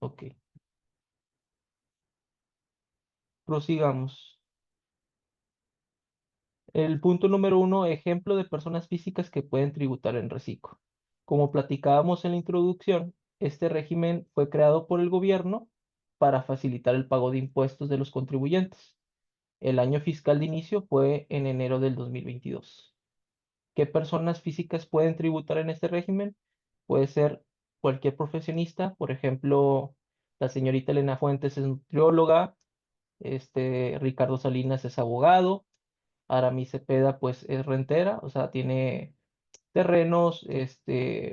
Ok, prosigamos. El punto número uno, ejemplo de personas físicas que pueden tributar en reciclo. Como platicábamos en la introducción, este régimen fue creado por el gobierno para facilitar el pago de impuestos de los contribuyentes. El año fiscal de inicio fue en enero del 2022. ¿Qué personas físicas pueden tributar en este régimen? Puede ser cualquier profesionista, por ejemplo, la señorita Elena Fuentes es nutrióloga, Ricardo Salinas es abogado, Aramis Cepeda pues es rentera, o sea, tiene terrenos,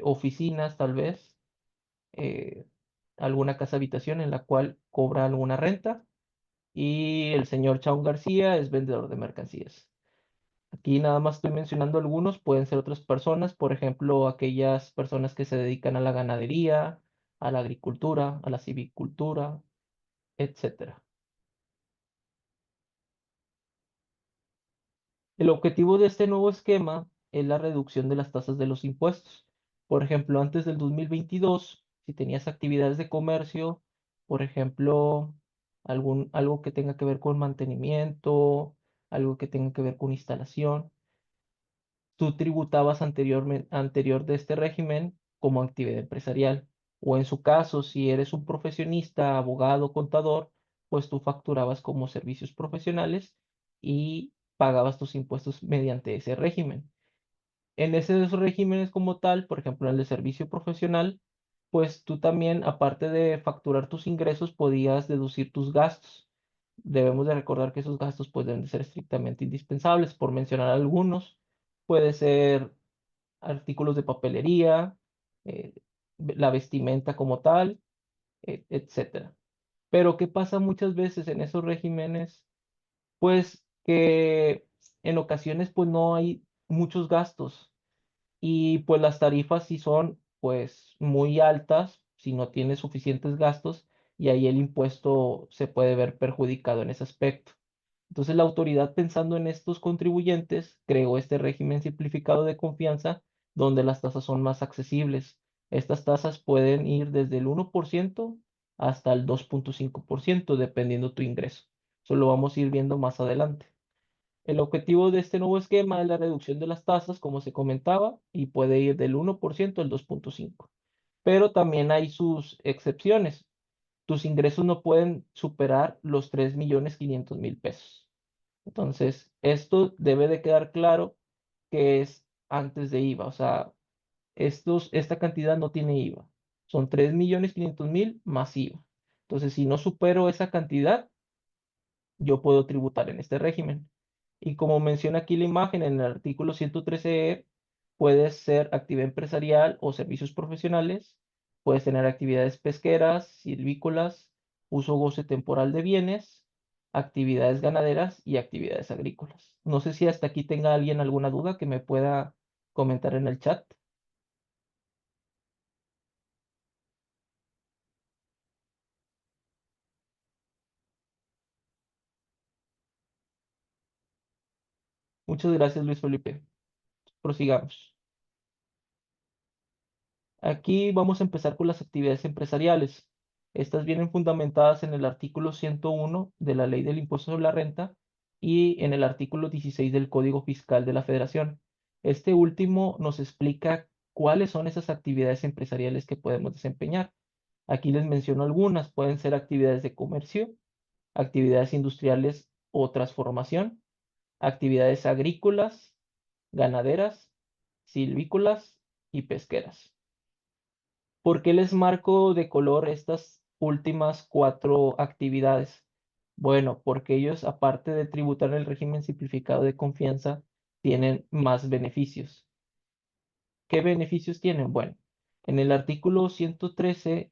oficinas tal vez, eh, alguna casa habitación en la cual cobra alguna renta, y el señor Chaun García es vendedor de mercancías. Aquí nada más estoy mencionando algunos, pueden ser otras personas, por ejemplo, aquellas personas que se dedican a la ganadería, a la agricultura, a la silvicultura, etcétera. El objetivo de este nuevo esquema es la reducción de las tasas de los impuestos. Por ejemplo, antes del 2022, si tenías actividades de comercio, por ejemplo, algo que tenga que ver con mantenimiento, algo que tenga que ver con instalación, tú tributabas anterior de este régimen como actividad empresarial. O en su caso, si eres un profesionista, abogado, contador, pues tú facturabas como servicios profesionales y pagabas tus impuestos mediante ese régimen. En esos regímenes como tal, por ejemplo, en el de servicio profesional, pues tú también, aparte de facturar tus ingresos, podías deducir tus gastos. Debemos de recordar que esos gastos pues deben de ser estrictamente indispensables. Por mencionar algunos, puede ser artículos de papelería, eh, la vestimenta como tal, etcétera. Pero ¿qué pasa muchas veces en esos regímenes? Pues que en ocasiones pues no hay muchos gastos y pues las tarifas sí son pues muy altas si no tienes suficientes gastos y ahí el impuesto se puede ver perjudicado en ese aspecto. Entonces la autoridad, pensando en estos contribuyentes, creó este régimen simplificado de confianza donde las tasas son más accesibles. Estas tasas pueden ir desde el 1% hasta el 2,5% dependiendo tu ingreso. Eso lo vamos a ir viendo más adelante. El objetivo de este nuevo esquema es la reducción de las tasas, como se comentaba, y puede ir del 1% al 2,5%. Pero también hay sus excepciones. Tus ingresos no pueden superar los 3,500,000 pesos. Entonces, esto debe de quedar claro que es antes de IVA. O sea, esta cantidad no tiene IVA. Son 3,500,000 más IVA. Entonces, si no supero esa cantidad, yo puedo tributar en este régimen. Y como menciona aquí la imagen en el artículo 113E, puedes ser actividad empresarial o servicios profesionales, puedes tener actividades pesqueras, silvícolas, uso o goce temporal de bienes, actividades ganaderas y actividades agrícolas. No sé si hasta aquí tenga alguien alguna duda que me pueda comentar en el chat. Muchas gracias, Luis Felipe. Prosigamos. Aquí vamos a empezar con las actividades empresariales. Estas vienen fundamentadas en el artículo 101 de la Ley del Impuesto sobre la Renta y en el artículo 16 del Código Fiscal de la Federación. Este último nos explica cuáles son esas actividades empresariales que podemos desempeñar. Aquí les menciono algunas. Pueden ser actividades de comercio, actividades industriales o transformación, actividades agrícolas, ganaderas, silvícolas y pesqueras. ¿Por qué les marco de color estas últimas cuatro actividades? Bueno, porque ellos, aparte de tributar el régimen simplificado de confianza, tienen más beneficios. ¿Qué beneficios tienen? Bueno, en el artículo 113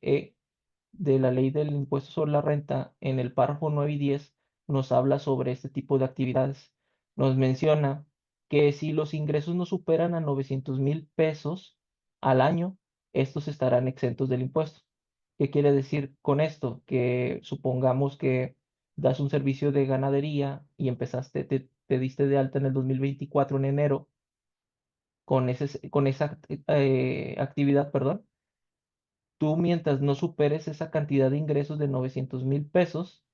de la Ley del Impuesto sobre la Renta, en el párrafo 9 y 10, nos habla sobre este tipo de actividades. Nos menciona que si los ingresos no superan a 900,000 pesos al año, estos estarán exentos del impuesto. ¿Qué quiere decir con esto? Que supongamos que das un servicio de ganadería y te diste de alta en el 2024 en enero con esa actividad, perdón, Tú, mientras no superes esa cantidad de ingresos de 900,000 pesos,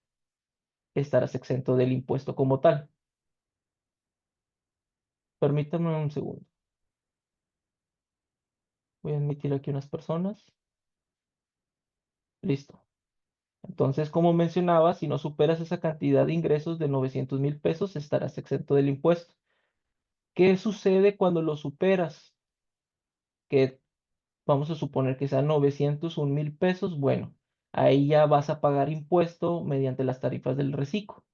estarás exento del impuesto como tal. Permítame un segundo. Voy a admitir aquí unas personas. Listo. Entonces, como mencionaba, si no superas esa cantidad de ingresos de 900,000 pesos, estarás exento del impuesto. ¿Qué sucede cuando lo superas? Que vamos a suponer que sean 901,000 pesos. Bueno, ahí ya vas a pagar impuesto mediante las tarifas del reciclo,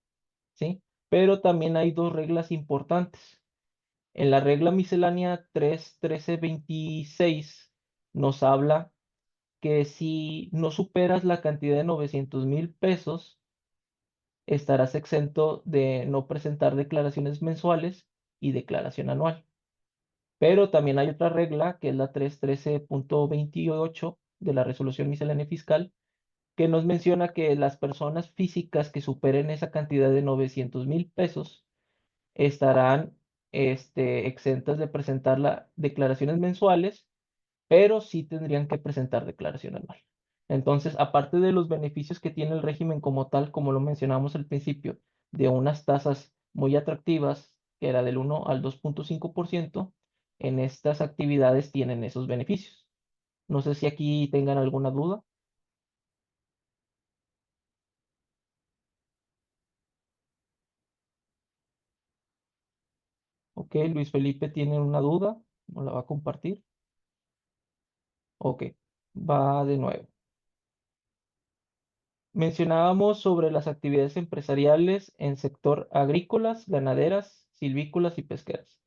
¿sí? Pero también hay dos reglas importantes. En la regla miscelánea 3.13.26 nos habla que si no superas la cantidad de 900,000 pesos, estarás exento de no presentar declaraciones mensuales y declaración anual. Pero también hay otra regla, que es la 313.28 de la Resolución Miscelánea Fiscal, que nos menciona que las personas físicas que superen esa cantidad de 900,000 pesos estarán exentas de presentar declaraciones mensuales, pero sí tendrían que presentar declaración anual. Entonces, aparte de los beneficios que tiene el régimen como tal, como lo mencionamos al principio, de unas tasas muy atractivas, que era del 1 al 2.5%, en estas actividades tienen esos beneficios. No sé si aquí tengan alguna duda. Ok, Luis Felipe tiene una duda, ¿no la va a compartir? Ok, va de nuevo. Mencionábamos sobre las actividades empresariales en sector agrícolas, ganaderas, silvícolas y pesqueras.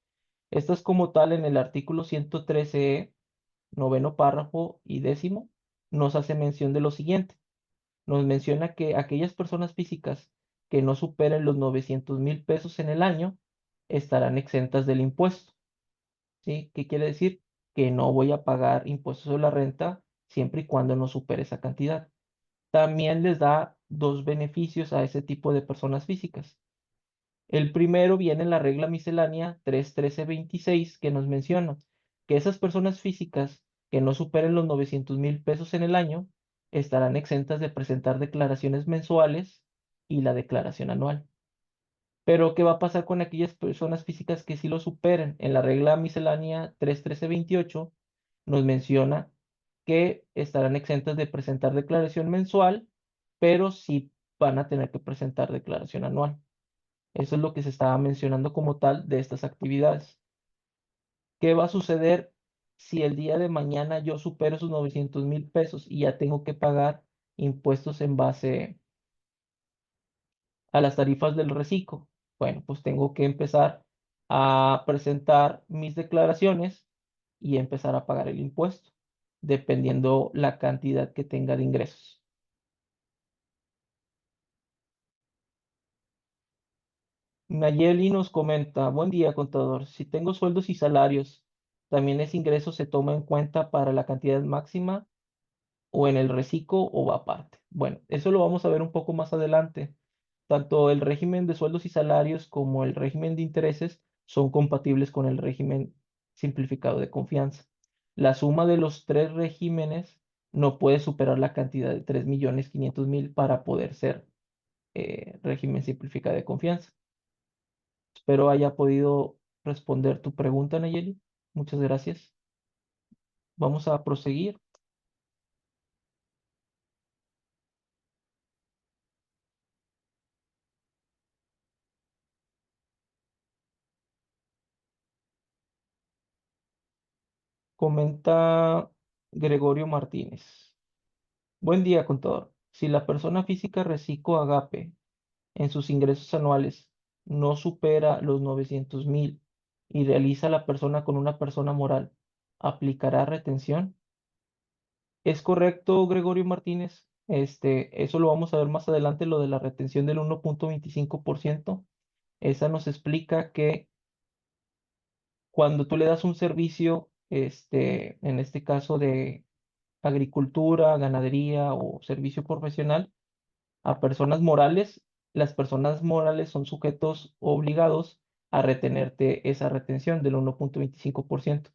Estas como tal en el artículo 113E, noveno párrafo y décimo, nos hace mención de lo siguiente. Nos menciona que aquellas personas físicas que no superen los 900,000 pesos en el año estarán exentas del impuesto. ¿Sí? ¿Qué quiere decir? Que no voy a pagar impuestos sobre la renta siempre y cuando no supere esa cantidad. También les da dos beneficios a ese tipo de personas físicas. El primero viene en la regla miscelánea 31326, que nos menciona que esas personas físicas que no superen los 900,000 pesos en el año estarán exentas de presentar declaraciones mensuales y la declaración anual. Pero, ¿qué va a pasar con aquellas personas físicas que sí lo superen? En la regla miscelánea 31328 nos menciona que estarán exentas de presentar declaración mensual, pero sí van a tener que presentar declaración anual. Eso es lo que se estaba mencionando como tal de estas actividades. ¿Qué va a suceder si el día de mañana yo supero esos 900,000 pesos y ya tengo que pagar impuestos en base a las tarifas del reciclo? Bueno, pues tengo que empezar a presentar mis declaraciones y empezar a pagar el impuesto, dependiendo la cantidad que tenga de ingresos. Nayeli nos comenta, buen día, contador. Si tengo sueldos y salarios, ¿también ese ingreso se toma en cuenta para la cantidad máxima o en el reciclo o va aparte? Bueno, eso lo vamos a ver un poco más adelante. Tanto el régimen de sueldos y salarios como el régimen de intereses son compatibles con el régimen simplificado de confianza. La suma de los tres regímenes no puede superar la cantidad de 3.500.000 para poder ser régimen simplificado de confianza. Espero haya podido responder tu pregunta, Nayeli. Muchas gracias. Vamos a proseguir. Comenta Gregorio Martínez. Buen día, contador. Si la persona física Reciclo Agape en sus ingresos anuales no supera los 900,000 y realiza la persona con una persona moral, ¿aplicará retención? ¿Es correcto, Gregorio Martínez? Eso lo vamos a ver más adelante, lo de la retención del 1.25%. Esa nos explica que cuando tú le das un servicio, en este caso de agricultura, ganadería o servicio profesional, a personas morales, las personas morales son sujetos obligados a retenerte esa retención del 1.25%,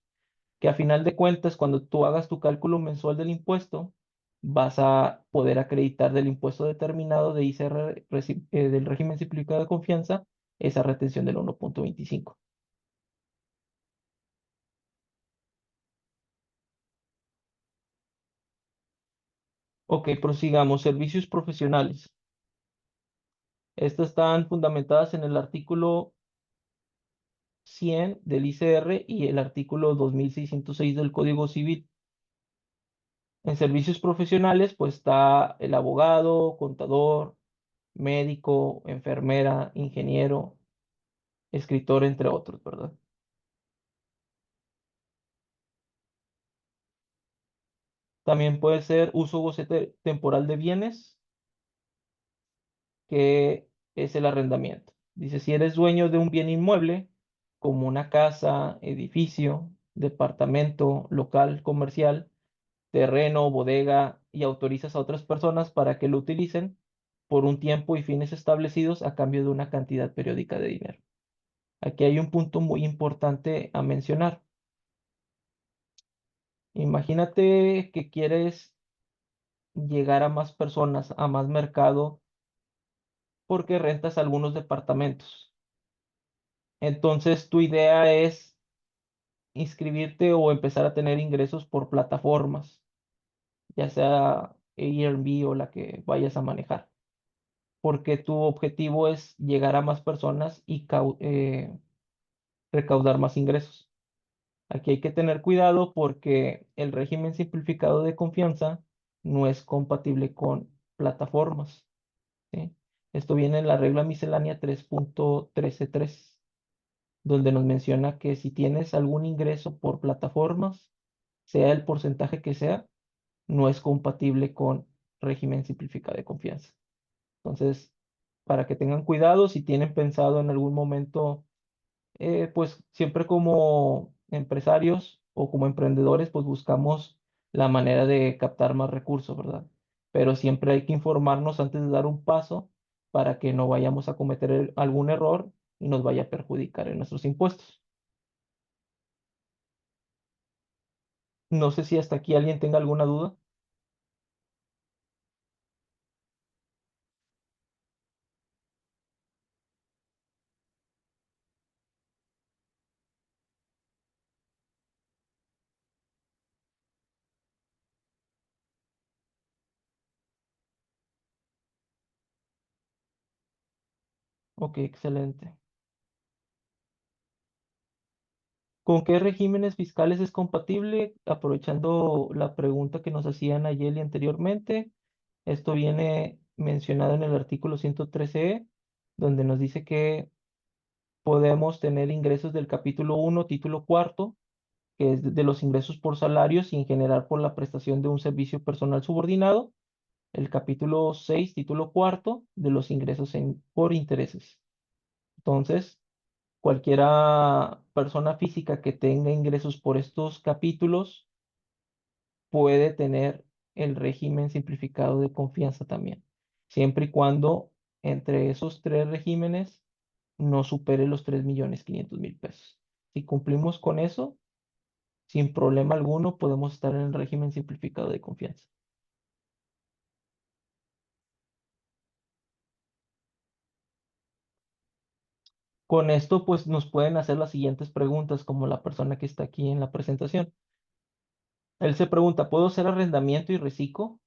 que a final de cuentas, cuando tú hagas tu cálculo mensual del impuesto, vas a poder acreditar del impuesto determinado de ICR del régimen simplificado de confianza esa retención del 1.25. Ok, prosigamos. Servicios profesionales. Estas están fundamentadas en el artículo 100 del ICR y el artículo 2606 del Código Civil. En servicios profesionales, pues está el abogado, contador, médico, enfermera, ingeniero, escritor, entre otros, ¿verdad? También puede ser uso o goce temporal de bienes, que es el arrendamiento. Dice, si eres dueño de un bien inmueble, como una casa, edificio, departamento, local, comercial, terreno, bodega, y autorizas a otras personas para que lo utilicen por un tiempo y fines establecidos a cambio de una cantidad periódica de dinero. Aquí hay un punto muy importante a mencionar. Imagínate que quieres llegar a más personas, a más mercado, porque rentas algunos departamentos. Entonces, tu idea es inscribirte o empezar a tener ingresos por plataformas, ya sea Airbnb o la que vayas a manejar, porque tu objetivo es llegar a más personas y recaudar más ingresos. Aquí hay que tener cuidado porque el régimen simplificado de confianza no es compatible con plataformas, ¿sí? Esto viene en la regla miscelánea 3.133, donde nos menciona que si tienes algún ingreso por plataformas, sea el porcentaje que sea, no es compatible con régimen simplificado de confianza. Entonces, para que tengan cuidado, si tienen pensado en algún momento, pues siempre como empresarios o como emprendedores, pues buscamos la manera de captar más recursos, ¿verdad? Pero siempre hay que informarnos antes de dar un paso para que no vayamos a cometer algún error y nos vaya a perjudicar en nuestros impuestos. No sé si hasta aquí alguien tenga alguna duda. Ok, excelente. ¿Con qué regímenes fiscales es compatible? Aprovechando la pregunta que nos hacían ayer y anteriormente, esto viene mencionado en el artículo 113E, donde nos dice que podemos tener ingresos del capítulo 1, título cuarto, que es de los ingresos por salarios sin generar por la prestación de un servicio personal subordinado. El capítulo 6, título cuarto, de los ingresos por intereses. Entonces, cualquiera persona física que tenga ingresos por estos capítulos puede tener el régimen simplificado de confianza también, siempre y cuando entre esos tres regímenes no supere los 3.500.000 pesos. Si cumplimos con eso, sin problema alguno, podemos estar en el régimen simplificado de confianza. Con esto, pues nos pueden hacer las siguientes preguntas, como la persona que está aquí en la presentación. Él se pregunta, ¿puedo hacer arrendamiento y reciclo?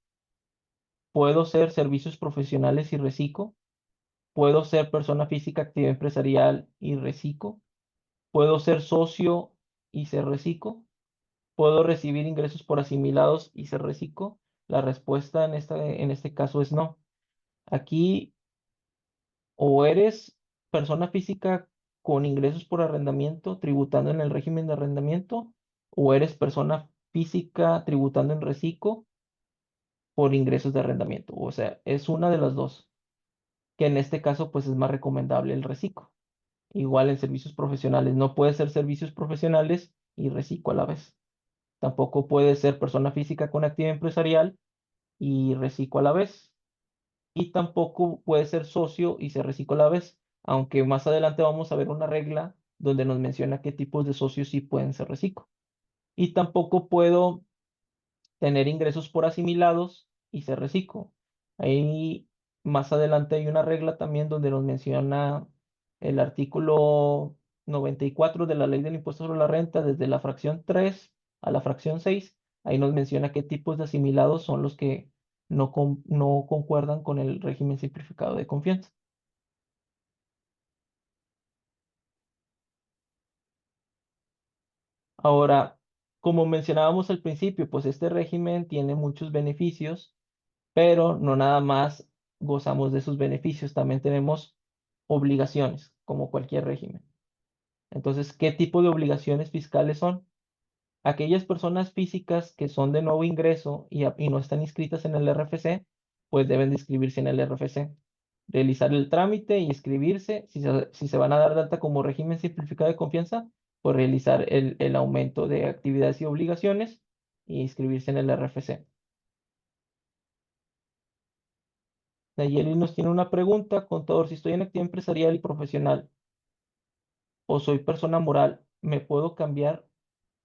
¿Puedo ser servicios profesionales y reciclo? ¿Puedo ser persona física activa empresarial y reciclo? ¿Puedo ser socio y ser reciclo? ¿Puedo recibir ingresos por asimilados y ser reciclo? La respuesta en este caso es no. Aquí o eres persona física con ingresos por arrendamiento, tributando en el régimen de arrendamiento, o eres persona física tributando en reciclo por ingresos de arrendamiento. O sea, es una de las dos, que en este caso pues es más recomendable el reciclo. Igual en servicios profesionales, no puede ser servicios profesionales y reciclo a la vez. Tampoco puede ser persona física con actividad empresarial y reciclo a la vez. Y tampoco puede ser socio y se recicla a la vez, aunque más adelante vamos a ver una regla donde nos menciona qué tipos de socios sí pueden ser reciclo. Y tampoco puedo tener ingresos por asimilados y ser reciclo. Ahí más adelante hay una regla también donde nos menciona el artículo 94 de la Ley del Impuesto sobre la Renta, desde la fracción 3 a la fracción 6. Ahí nos menciona qué tipos de asimilados son los que no concuerdan con el régimen simplificado de confianza. Ahora, como mencionábamos al principio, pues este régimen tiene muchos beneficios, pero no nada más gozamos de sus beneficios, también tenemos obligaciones, como cualquier régimen. Entonces, ¿qué tipo de obligaciones fiscales son? Aquellas personas físicas que son de nuevo ingreso y no están inscritas en el RFC, pues deben de inscribirse en el RFC, realizar el trámite y inscribirse. Si se van a dar de alta como régimen simplificado de confianza, pues realizar el aumento de actividades y obligaciones y inscribirse en el RFC. Nayeli nos tiene una pregunta, contador, si estoy en actividad empresarial y profesional o soy persona moral, ¿me puedo cambiar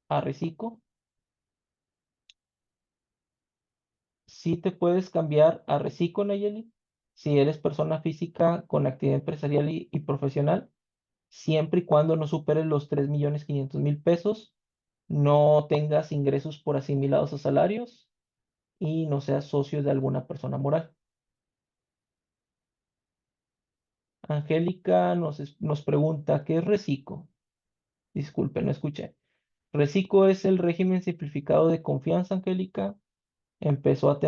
a reciclo? Sí te puedes cambiar a reciclo, Nayeli, si eres persona física con actividad empresarial y profesional, siempre y cuando no superes los 3.500.000 pesos, no tengas ingresos por asimilados a salarios y no seas socio de alguna persona moral. Angélica nos pregunta, ¿qué es reciclo? Disculpe, no escuché. Reciclo es el régimen simplificado de confianza, Angélica. Empezó a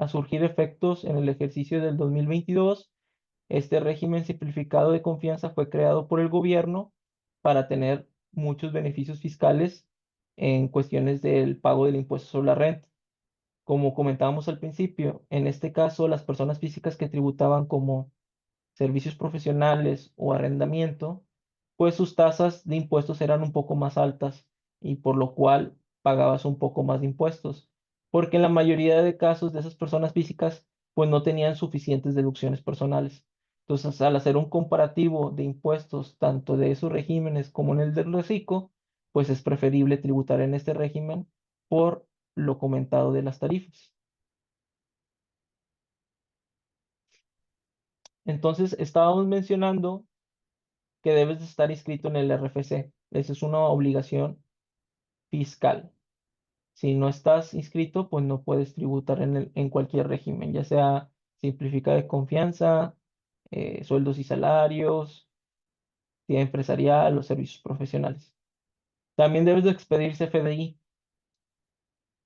surgir efectos en el ejercicio del 2022. Este régimen simplificado de confianza fue creado por el gobierno para tener muchos beneficios fiscales en cuestiones del pago del impuesto sobre la renta. Como comentábamos al principio, en este caso, las personas físicas que tributaban como servicios profesionales o arrendamiento, pues sus tasas de impuestos eran un poco más altas y por lo cual pagabas un poco más de impuestos, porque en la mayoría de casos de esas personas físicas, pues no tenían suficientes deducciones personales. Entonces, al hacer un comparativo de impuestos, tanto de esos regímenes como en el del reciclo, pues es preferible tributar en este régimen por lo comentado de las tarifas. Entonces, estábamos mencionando que debes de estar inscrito en el RFC. Esa es una obligación fiscal. Si no estás inscrito, pues no puedes tributar en cualquier régimen, ya sea simplificado de confianza, sueldos y salarios, actividad empresarial o servicios profesionales. También debes de expedir CFDI.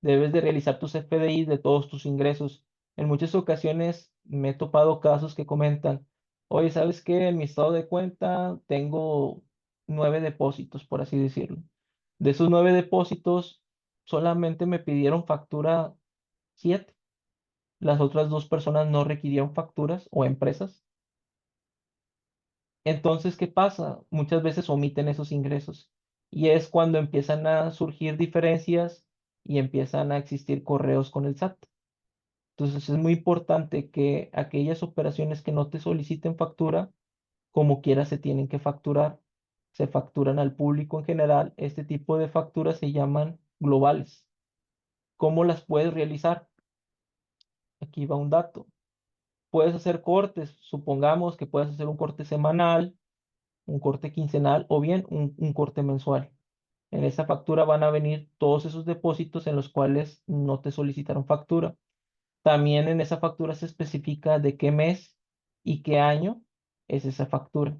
Debes de realizar tus CFDI de todos tus ingresos. En muchas ocasiones me he topado casos que comentan, oye, ¿sabes qué? En mi estado de cuenta tengo 9 depósitos, por así decirlo. De esos 9 depósitos, solamente me pidieron factura 7. Las otras dos personas no requirieron facturas o empresas. Entonces, ¿qué pasa? Muchas veces omiten esos ingresos y es cuando empiezan a surgir diferencias y empiezan a existir correos con el SAT. Entonces, es muy importante que aquellas operaciones que no te soliciten factura, como quiera se tienen que facturar. Se facturan al público en general. Este tipo de facturas se llaman globales. ¿Cómo las puedes realizar? Aquí va un dato. Puedes hacer cortes. Supongamos que puedes hacer un corte semanal, un corte quincenal o bien un corte mensual. En esa factura van a venir todos esos depósitos en los cuales no te solicitaron factura. También en esa factura se especifica de qué mes y qué año es esa factura.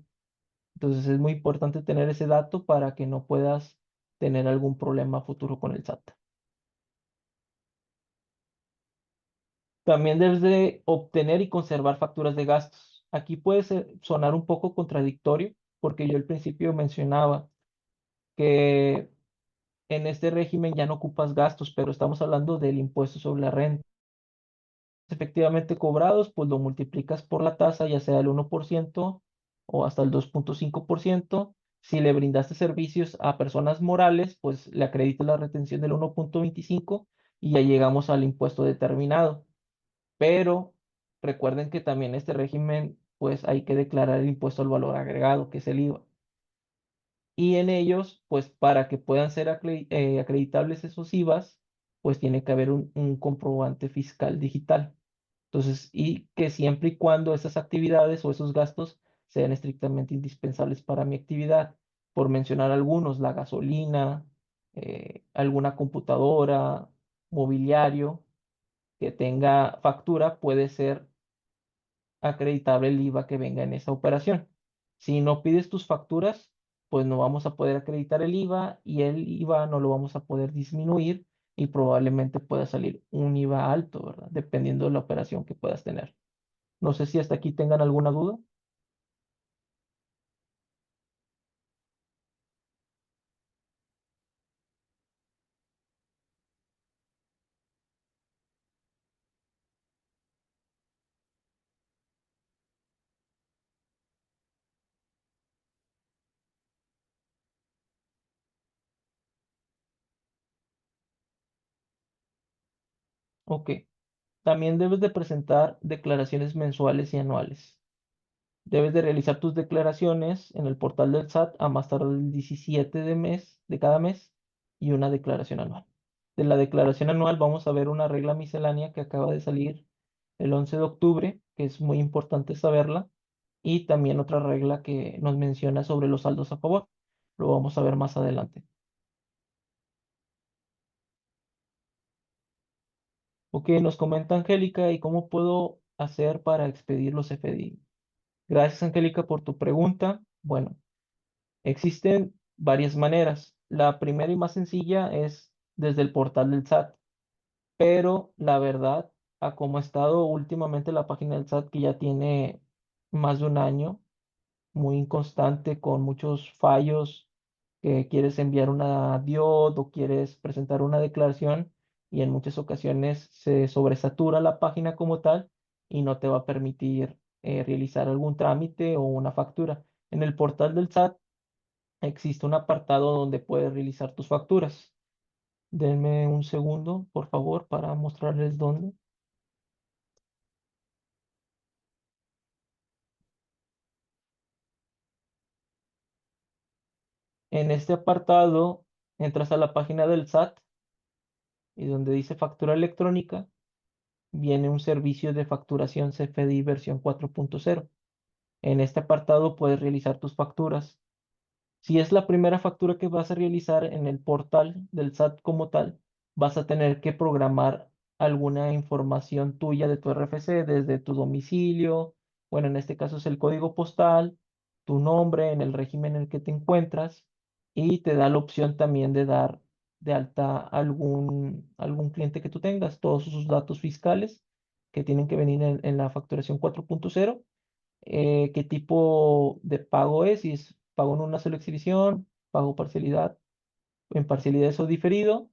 Entonces es muy importante tener ese dato para que no puedas tener algún problema futuro con el SAT. También debes de obtener y conservar facturas de gastos. Aquí puede sonar un poco contradictorio porque yo al principio mencionaba que en este régimen ya no ocupas gastos, pero estamos hablando del impuesto sobre la renta. Efectivamente cobrados, pues lo multiplicas por la tasa, ya sea el 1% o hasta el 2.5%. Si le brindaste servicios a personas morales, pues le acreditas la retención del 1.25 y ya llegamos al impuesto determinado. Pero recuerden que también este régimen, pues hay que declarar el impuesto al valor agregado, que es el IVA. Y en ellos, pues para que puedan ser acreditables esos IVAs, pues tiene que haber un comprobante fiscal digital. Entonces, y que siempre y cuando esas actividades o esos gastos sean estrictamente indispensables para mi actividad. Por mencionar algunos, la gasolina, alguna computadora, mobiliario que tenga factura, puede ser acreditable el IVA que venga en esa operación. Si no pides tus facturas, pues no vamos a poder acreditar el IVA y el IVA no lo vamos a poder disminuir y probablemente pueda salir un IVA alto, ¿verdad? Dependiendo de la operación que puedas tener. No sé si hasta aquí tengan alguna duda. Ok. También debes de presentar declaraciones mensuales y anuales. Debes de realizar tus declaraciones en el portal del SAT a más tardar el 17 de cada mes y una declaración anual. De la declaración anual vamos a ver una regla miscelánea que acaba de salir el 11 de octubre, que es muy importante saberla, y también otra regla que nos menciona sobre los saldos a favor. Lo vamos a ver más adelante. Ok, nos comenta Angélica, ¿y cómo puedo hacer para expedir los FDI? Gracias, Angélica, por tu pregunta. Bueno, existen varias maneras. La primera y más sencilla es desde el portal del SAT, pero la verdad, a como ha estado últimamente la página del SAT, que ya tiene más de un año, muy inconstante, con muchos fallos, que quieres enviar una DIOD o quieres presentar una declaración y en muchas ocasiones se sobresatura la página como tal y no te va a permitir realizar algún trámite o una factura. En el portal del SAT existe un apartado donde puedes realizar tus facturas. Denme un segundo, por favor, para mostrarles dónde. En este apartado entras a la página del SAT y donde dice factura electrónica, viene un servicio de facturación CFDI versión 4.0. En este apartado puedes realizar tus facturas. Si es la primera factura que vas a realizar en el portal del SAT como tal, vas a tener que programar alguna información tuya de tu RFC desde tu domicilio, bueno, en este caso es el código postal, tu nombre en el régimen en el que te encuentras y te da la opción también de dar de alta algún cliente que tú tengas, todos sus datos fiscales que tienen que venir en la facturación 4.0, qué tipo de pago es, si es pago en una sola exhibición, pago parcialidad, en parcialidades o diferido,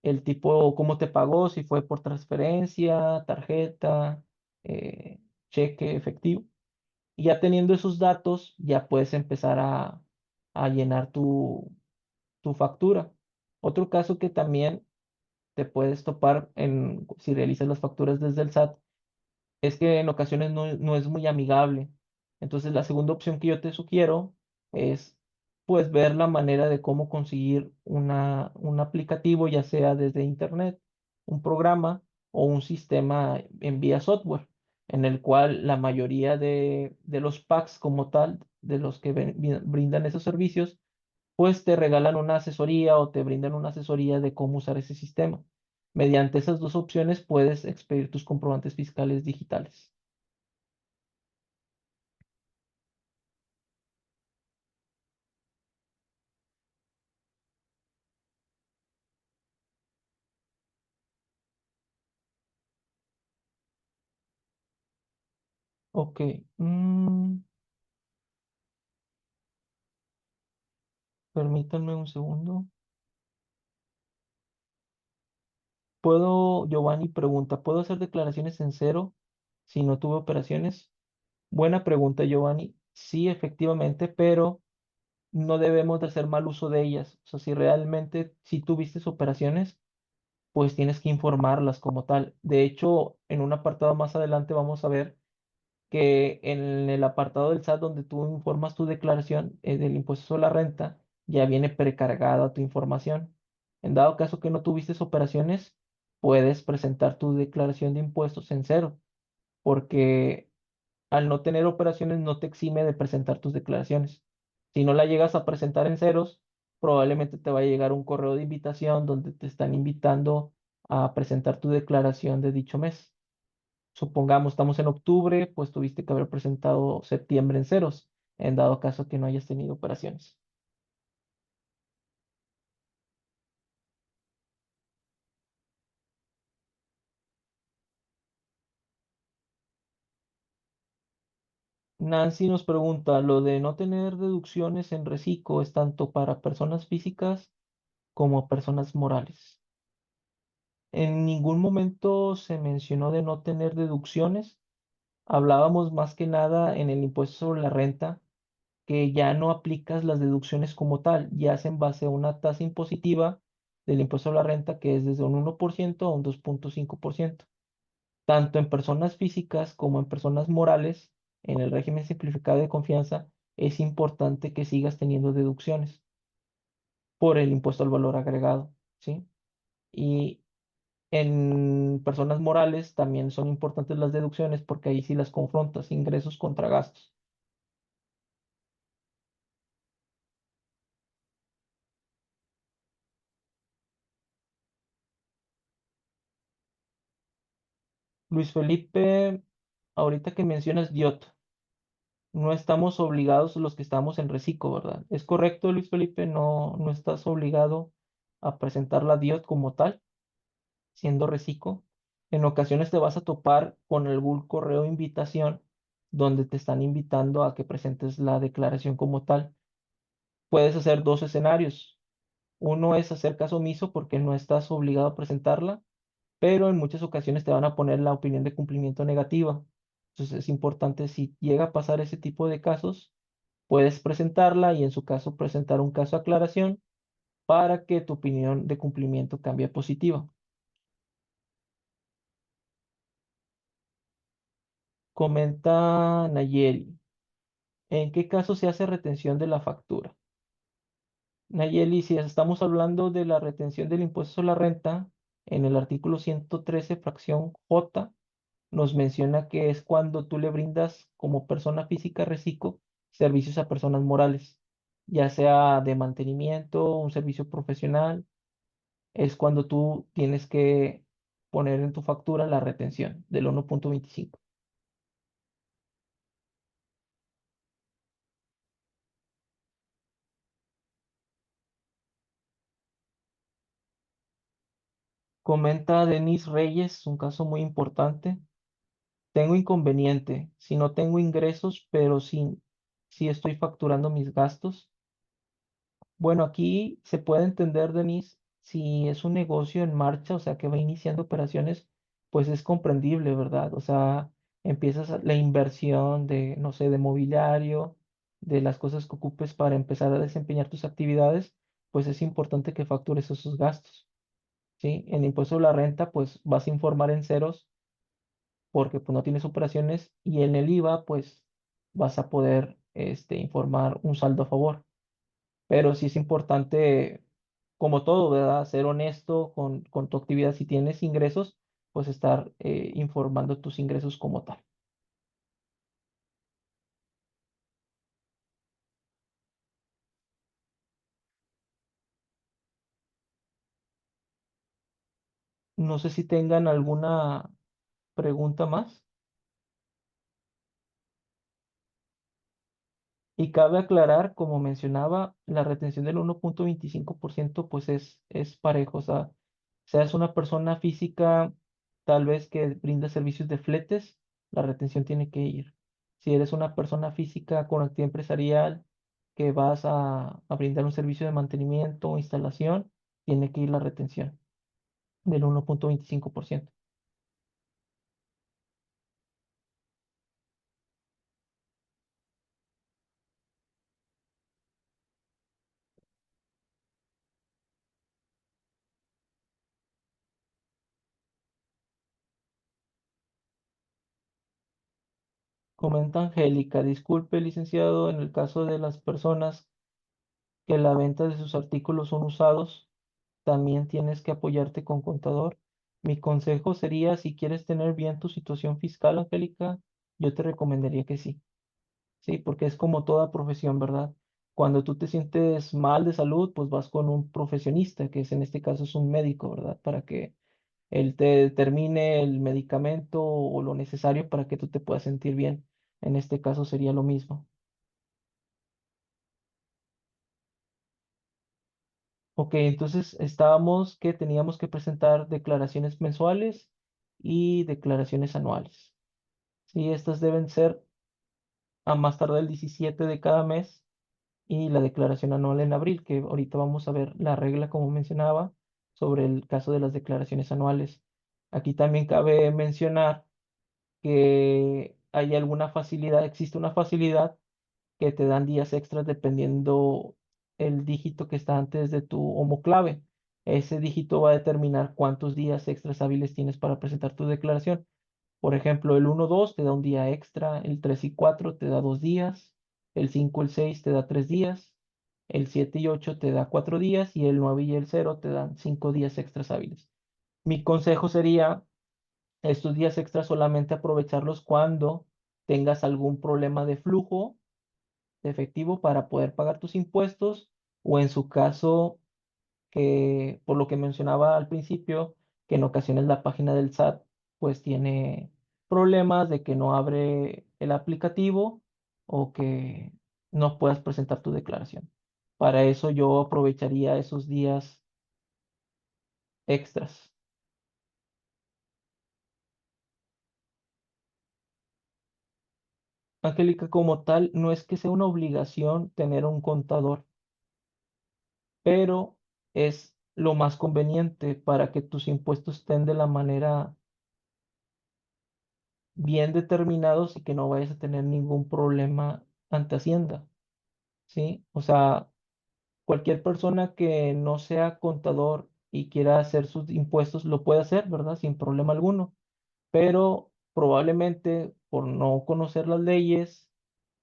el tipo, cómo te pagó, si fue por transferencia, tarjeta, eh, cheque, efectivo. Y ya teniendo esos datos, ya puedes empezar a llenar tu factura. Otro caso que también te puedes topar si realizas las facturas desde el SAT es que en ocasiones no es muy amigable. Entonces, la segunda opción que yo te sugiero es, pues, ver la manera de cómo conseguir un aplicativo, ya sea desde internet, un programa o un sistema en vía software, en el cual la mayoría de los packs como tal, de los que brindan esos servicios, pues te regalan una asesoría o te brindan una asesoría de cómo usar ese sistema. Mediante esas dos opciones puedes expedir tus comprobantes fiscales digitales. Ok, permítanme un segundo. Giovanni pregunta, ¿puedo hacer declaraciones en cero si no tuve operaciones? Buena pregunta, Giovanni. Sí, efectivamente, pero no debemos de hacer mal uso de ellas. O sea, si realmente, si tuviste operaciones, pues tienes que informarlas como tal. De hecho, en un apartado más adelante vamos a ver que en el apartado del SAT donde tú informas tu declaración del impuesto sobre la renta, ya viene precargada tu información. En dado caso que no tuviste operaciones, puedes presentar tu declaración de impuestos en cero, porque al no tener operaciones no te exime de presentar tus declaraciones. Si no la llegas a presentar en ceros, probablemente te va a llegar un correo de invitación donde te están invitando a presentar tu declaración de dicho mes. Supongamos, estamos en octubre, pues tuviste que haber presentado septiembre en ceros, en dado caso que no hayas tenido operaciones. Nancy nos pregunta, lo de no tener deducciones en reciclo es tanto para personas físicas como personas morales. En ningún momento se mencionó de no tener deducciones. Hablábamos más que nada en el impuesto sobre la renta, que ya no aplicas las deducciones como tal, ya es en base a una tasa impositiva del impuesto sobre la renta que es desde un 1% a un 2,5%. Tanto en personas físicas como en personas morales, en el régimen simplificado de confianza, es importante que sigas teniendo deducciones por el impuesto al valor agregado, ¿sí? Y en personas morales también son importantes las deducciones porque ahí sí las confrontas, ingresos contra gastos. Luis Felipe, ahorita que mencionas DIOT, no estamos obligados los que estamos en reciclo, ¿verdad? ¿Es correcto, Luis Felipe? No, no estás obligado a presentar la DIOT como tal, siendo reciclo. En ocasiones te vas a topar con algún correo de invitación donde te están invitando a que presentes la declaración como tal. Puedes hacer dos escenarios. Uno es hacer caso omiso porque no estás obligado a presentarla, pero en muchas ocasiones te van a poner la opinión de cumplimiento negativa. Entonces es importante, si llega a pasar ese tipo de casos, puedes presentarla y en su caso presentar un caso de aclaración para que tu opinión de cumplimiento cambie a positiva. Comenta Nayeli, ¿en qué caso se hace retención de la factura? Nayeli, si estamos hablando de la retención del impuesto sobre la renta, en el artículo 113, fracción J, nos menciona que es cuando tú le brindas como persona física reciclo servicios a personas morales, ya sea de mantenimiento, un servicio profesional, es cuando tú tienes que poner en tu factura la retención del 1,25. Comenta Denis Reyes, un caso muy importante. Tengo inconveniente si no tengo ingresos, pero sí estoy facturando mis gastos. Bueno, aquí se puede entender, Denise, si es un negocio en marcha, o sea, que va iniciando operaciones, pues es comprendible, ¿verdad? O sea, la inversión de, no sé, de mobiliario, de las cosas que ocupes para empezar a desempeñar tus actividades, pues es importante que factures esos gastos, ¿sí? En impuesto a la renta, pues vas a informar en ceros porque pues no tienes operaciones y en el IVA, pues vas a poder, informar un saldo a favor. Pero sí es importante, como todo, ¿verdad? Ser honesto con tu actividad. Si tienes ingresos, pues estar informando tus ingresos como tal. No sé si tengan alguna pregunta más. Y cabe aclarar, como mencionaba, la retención del 1,25% pues es parejo. O sea, seas una persona física tal vez que brinda servicios de fletes, la retención tiene que ir. Si eres una persona física con actividad empresarial que vas a brindar un servicio de mantenimiento o instalación, tiene que ir la retención del 1,25%. Comenta Angélica, disculpe, licenciado, en el caso de las personas que la venta de sus artículos son usados, también tienes que apoyarte con contador. Mi consejo sería, si quieres tener bien tu situación fiscal, Angélica, yo te recomendaría que sí. Sí, porque es como toda profesión, ¿verdad? Cuando tú te sientes mal de salud, pues vas con un profesionista, que es en este caso es un médico, ¿verdad? Para que él te determine el medicamento o lo necesario para que tú te puedas sentir bien. En este caso sería lo mismo. Ok, entonces estábamos que teníamos que presentar declaraciones mensuales y declaraciones anuales. Sí, estas deben ser a más tardar el 17 de cada mes y la declaración anual en abril, que ahorita vamos a ver la regla, como mencionaba, sobre el caso de las declaraciones anuales. Aquí también cabe mencionar que hay alguna facilidad, existe una facilidad que te dan días extras dependiendo el dígito que está antes de tu homoclave. Ese dígito va a determinar cuántos días extras hábiles tienes para presentar tu declaración. Por ejemplo, el 1-2 te da un día extra, el 3 y 4 te da 2 días, el 5 y el 6 te da 3 días, el 7 y 8 te da 4 días y el 9 y el 0 te dan 5 días extras hábiles. Mi consejo sería estos días extras solamente aprovecharlos cuando tengas algún problema de flujo de efectivo para poder pagar tus impuestos o en su caso que por lo que mencionaba al principio, que en ocasiones la página del SAT pues tiene problemas de que no abre el aplicativo o que no puedas presentar tu declaración. Para eso yo aprovecharía esos días extras. Angélica, como tal, no es que sea una obligación tener un contador, pero es lo más conveniente para que tus impuestos estén de la manera bien determinados y que no vayas a tener ningún problema ante Hacienda, ¿sí? O sea, cualquier persona que no sea contador y quiera hacer sus impuestos lo puede hacer, ¿verdad? Sin problema alguno, pero probablemente por no conocer las leyes,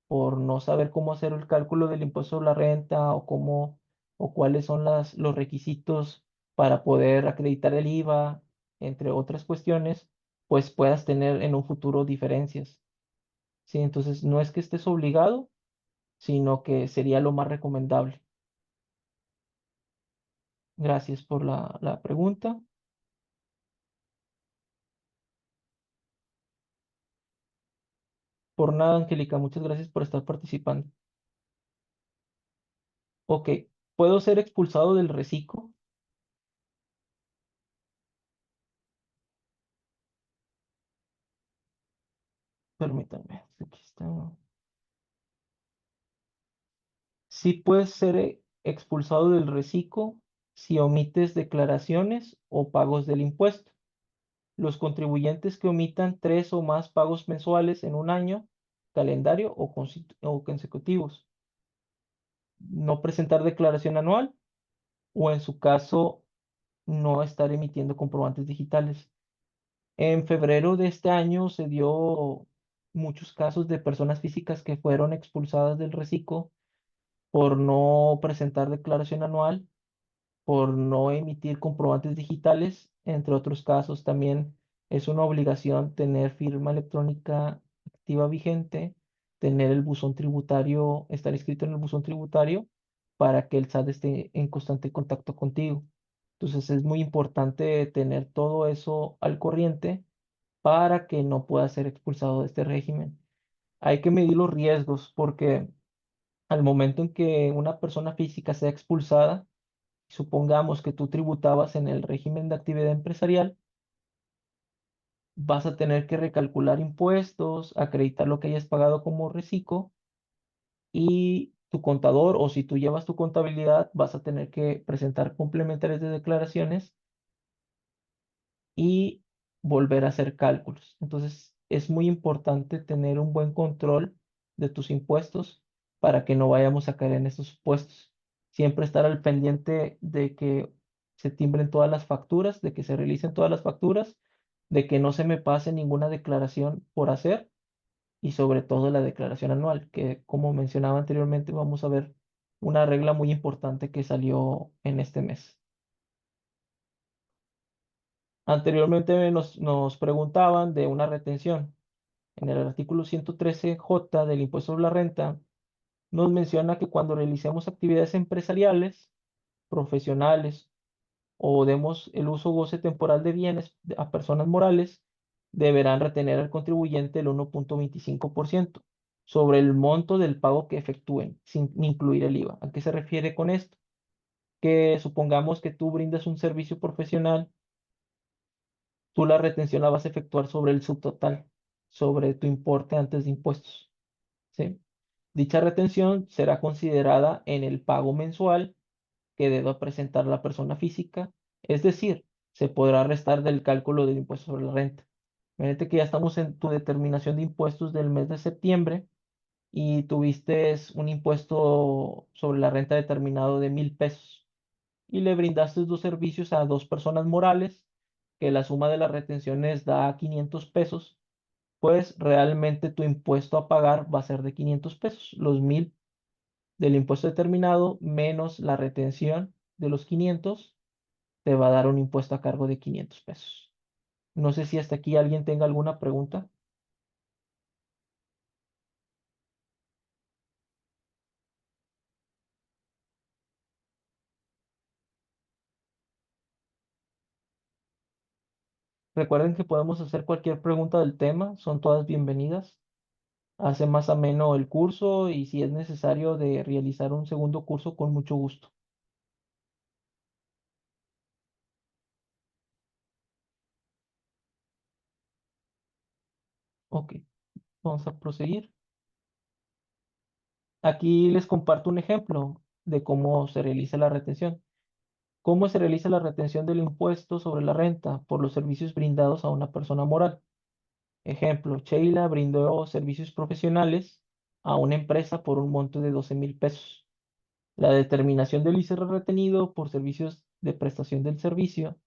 por no saber cómo hacer el cálculo del impuesto sobre la renta o cómo o cuáles son los requisitos para poder acreditar el IVA, entre otras cuestiones, pues puedas tener en un futuro diferencias. Sí, entonces no es que estés obligado, sino que sería lo más recomendable. Gracias por la pregunta. Por nada, Angélica, muchas gracias por estar participando. Ok, ¿puedo ser expulsado del reciclo? Permítanme, aquí está. Sí puedes ser expulsado del reciclo si omites declaraciones o pagos del impuesto. Los contribuyentes que omitan tres o más pagos mensuales en un año, calendario o consecutivos. No presentar declaración anual o en su caso no estar emitiendo comprobantes digitales. En febrero de este año se dio muchos casos de personas físicas que fueron expulsadas del reciclo por no presentar declaración anual, por no emitir comprobantes digitales, entre otros casos. También es una obligación tener firma electrónica activa vigente, tener el buzón tributario, estar inscrito en el buzón tributario para que el SAT esté en constante contacto contigo. Entonces es muy importante tener todo eso al corriente para que no pueda ser expulsado de este régimen. Hay que medir los riesgos porque al momento en que una persona física sea expulsada, supongamos que tú tributabas en el régimen de actividad empresarial, vas a tener que recalcular impuestos, acreditar lo que hayas pagado como reciclo y tu contador o si tú llevas tu contabilidad, vas a tener que presentar complementarios de declaraciones y volver a hacer cálculos. Entonces, es muy importante tener un buen control de tus impuestos para que no vayamos a caer en esos supuestos. Siempre estar al pendiente de que se timbren todas las facturas, de que se realicen todas las facturas, de que no se me pase ninguna declaración por hacer y sobre todo la declaración anual, que como mencionaba anteriormente, vamos a ver una regla muy importante que salió en este mes. Anteriormente nos preguntaban de una retención. En el artículo 113J del impuesto sobre la renta, nos menciona que cuando realicemos actividades empresariales, profesionales o demos el uso o goce temporal de bienes a personas morales, deberán retener al contribuyente el 1.25% sobre el monto del pago que efectúen, sin incluir el IVA. ¿A qué se refiere con esto? Que supongamos que tú brindas un servicio profesional, tú la retención la vas a efectuar sobre el subtotal, sobre tu importe antes de impuestos, ¿sí? Dicha retención será considerada en el pago mensual que deba presentar la persona física, es decir, se podrá restar del cálculo del impuesto sobre la renta. Imagínate que ya estamos en tu determinación de impuestos del mes de septiembre y tuviste un impuesto sobre la renta determinado de 1,000 pesos y le brindaste dos servicios a dos personas morales, que la suma de las retenciones da 500 pesos, pues realmente tu impuesto a pagar va a ser de 500 pesos, los 1,000 del impuesto determinado menos la retención de los 500 te va a dar un impuesto a cargo de 500 pesos. No sé si hasta aquí alguien tenga alguna pregunta. Recuerden que podemos hacer cualquier pregunta del tema, son todas bienvenidas. Hace más ameno el curso y si es necesario de realizar un segundo curso, con mucho gusto. Ok, vamos a proseguir. Aquí les comparto un ejemplo de cómo se realiza la retención. ¿Cómo se realiza la retención del impuesto sobre la renta por los servicios brindados a una persona moral? Ejemplo, Sheila brindó servicios profesionales a una empresa por un monto de 12,000 pesos. La determinación del ICR retenido por servicios de prestación del servicio,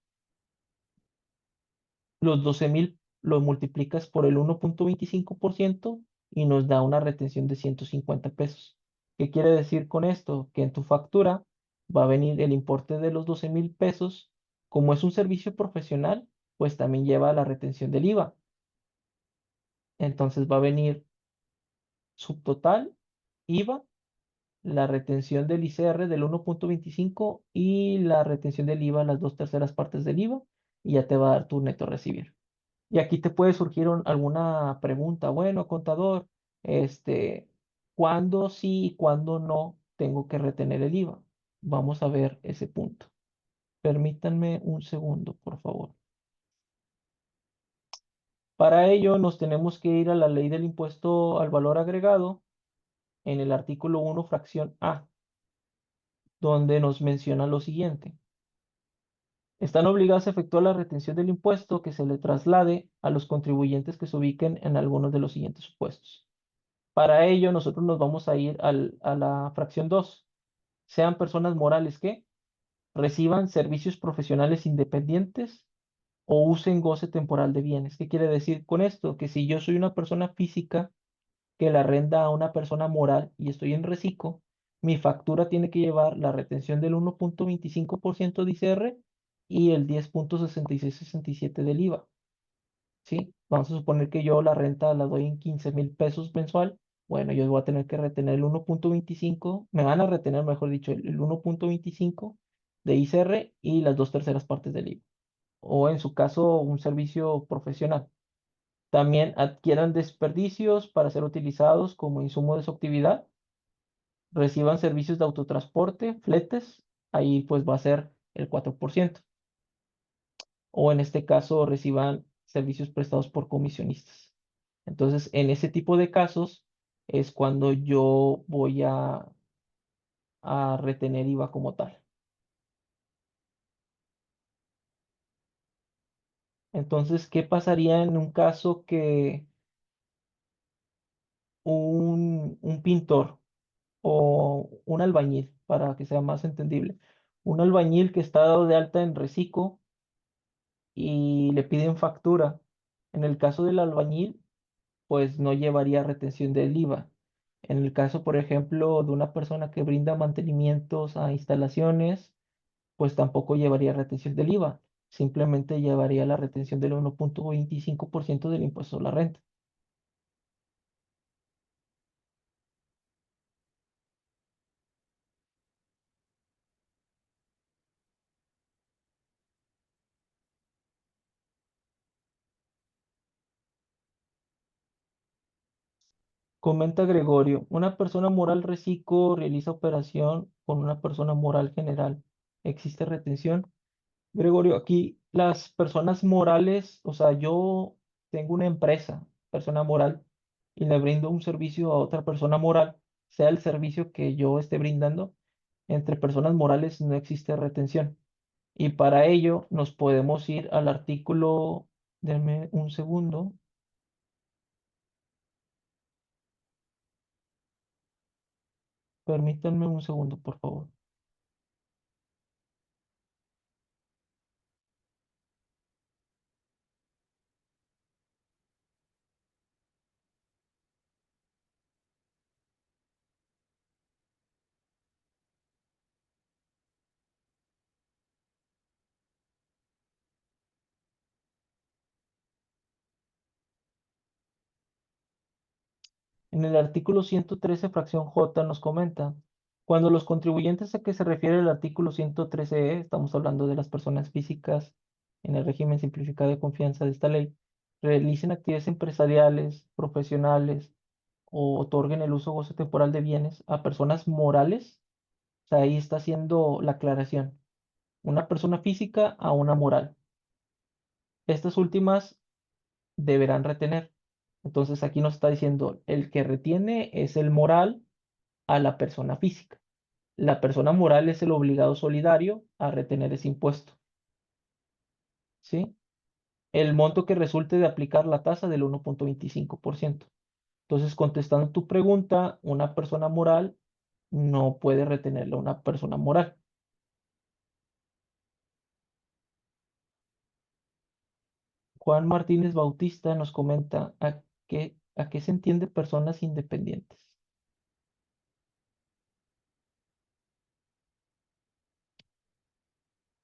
los 12,000 lo multiplicas por el 1.25% y nos da una retención de 150 pesos. ¿Qué quiere decir con esto? Que en tu factura va a venir el importe de los 12,000 pesos. Como es un servicio profesional, pues también lleva la retención del IVA. Entonces va a venir subtotal, IVA, la retención del ICR del 1.25 y la retención del IVA, las dos terceras partes del IVA, y ya te va a dar tu neto a recibir. Y aquí te puede surgir alguna pregunta. Bueno, contador, este, ¿cuándo sí y cuándo no tengo que retener el IVA? Vamos a ver ese punto. Permítanme un segundo, por favor. Para ello nos tenemos que ir a la ley del impuesto al valor agregado en el artículo 1, fracción A, donde nos menciona lo siguiente. Están obligados a efectuar la retención del impuesto que se le traslade a los contribuyentes que se ubiquen en algunos de los siguientes supuestos. Para ello, nosotros nos vamos a ir a la fracción 2. Sean personas morales que reciban servicios profesionales independientes o usen goce temporal de bienes. ¿Qué quiere decir con esto? Que si yo soy una persona física que la arrenda a una persona moral y estoy en reciclo, mi factura tiene que llevar la retención del 1.25% de ICR y el 10.6667 del IVA. ¿Sí? Vamos a suponer que yo la renta la doy en 15,000 pesos mensual. Bueno, yo voy a tener que retener el 1.25, me van a retener, mejor dicho, el 1.25 de ICR y las dos terceras partes del IVA. O en su caso, un servicio profesional. También adquieran desperdicios para ser utilizados como insumo de su actividad, reciban servicios de autotransporte, fletes, ahí pues va a ser el 4%. O en este caso reciban servicios prestados por comisionistas. Entonces, en ese tipo de casos es cuando yo voy a retener IVA como tal. Entonces, ¿qué pasaría en un caso que un pintor o un albañil, para que sea más entendible, un albañil que está dado de alta en reciclo y le piden factura? En el caso del albañil, pues no llevaría retención del IVA. En el caso, por ejemplo, de una persona que brinda mantenimientos a instalaciones, pues tampoco llevaría retención del IVA. Simplemente llevaría la retención del 1.25% del impuesto a la renta. Comenta Gregorio, una persona moral reciclo realiza operación con una persona moral general. ¿Existe retención? Gregorio, aquí las personas morales, o sea, yo tengo una empresa, persona moral, y le brindo un servicio a otra persona moral, sea el servicio que yo esté brindando, entre personas morales no existe retención. Y para ello nos podemos ir al artículo, denme un segundo, permítanme un segundo, por favor. En el artículo 113, fracción J, nos comenta, cuando los contribuyentes a que se refiere el artículo 113E, estamos hablando de las personas físicas en el régimen simplificado de confianza de esta ley, realicen actividades empresariales, profesionales o otorguen el uso o goce temporal de bienes a personas morales, o sea, ahí está haciendo la aclaración, una persona física a una moral. Estas últimas deberán retener. Entonces aquí nos está diciendo, el que retiene es el moral a la persona física. La persona moral es el obligado solidario a retener ese impuesto, ¿sí? El monto que resulte de aplicar la tasa del 1.25%. Entonces, contestando tu pregunta, una persona moral no puede retenerla una persona moral. Juan Martínez Bautista nos comenta a qué se entiende personas independientes.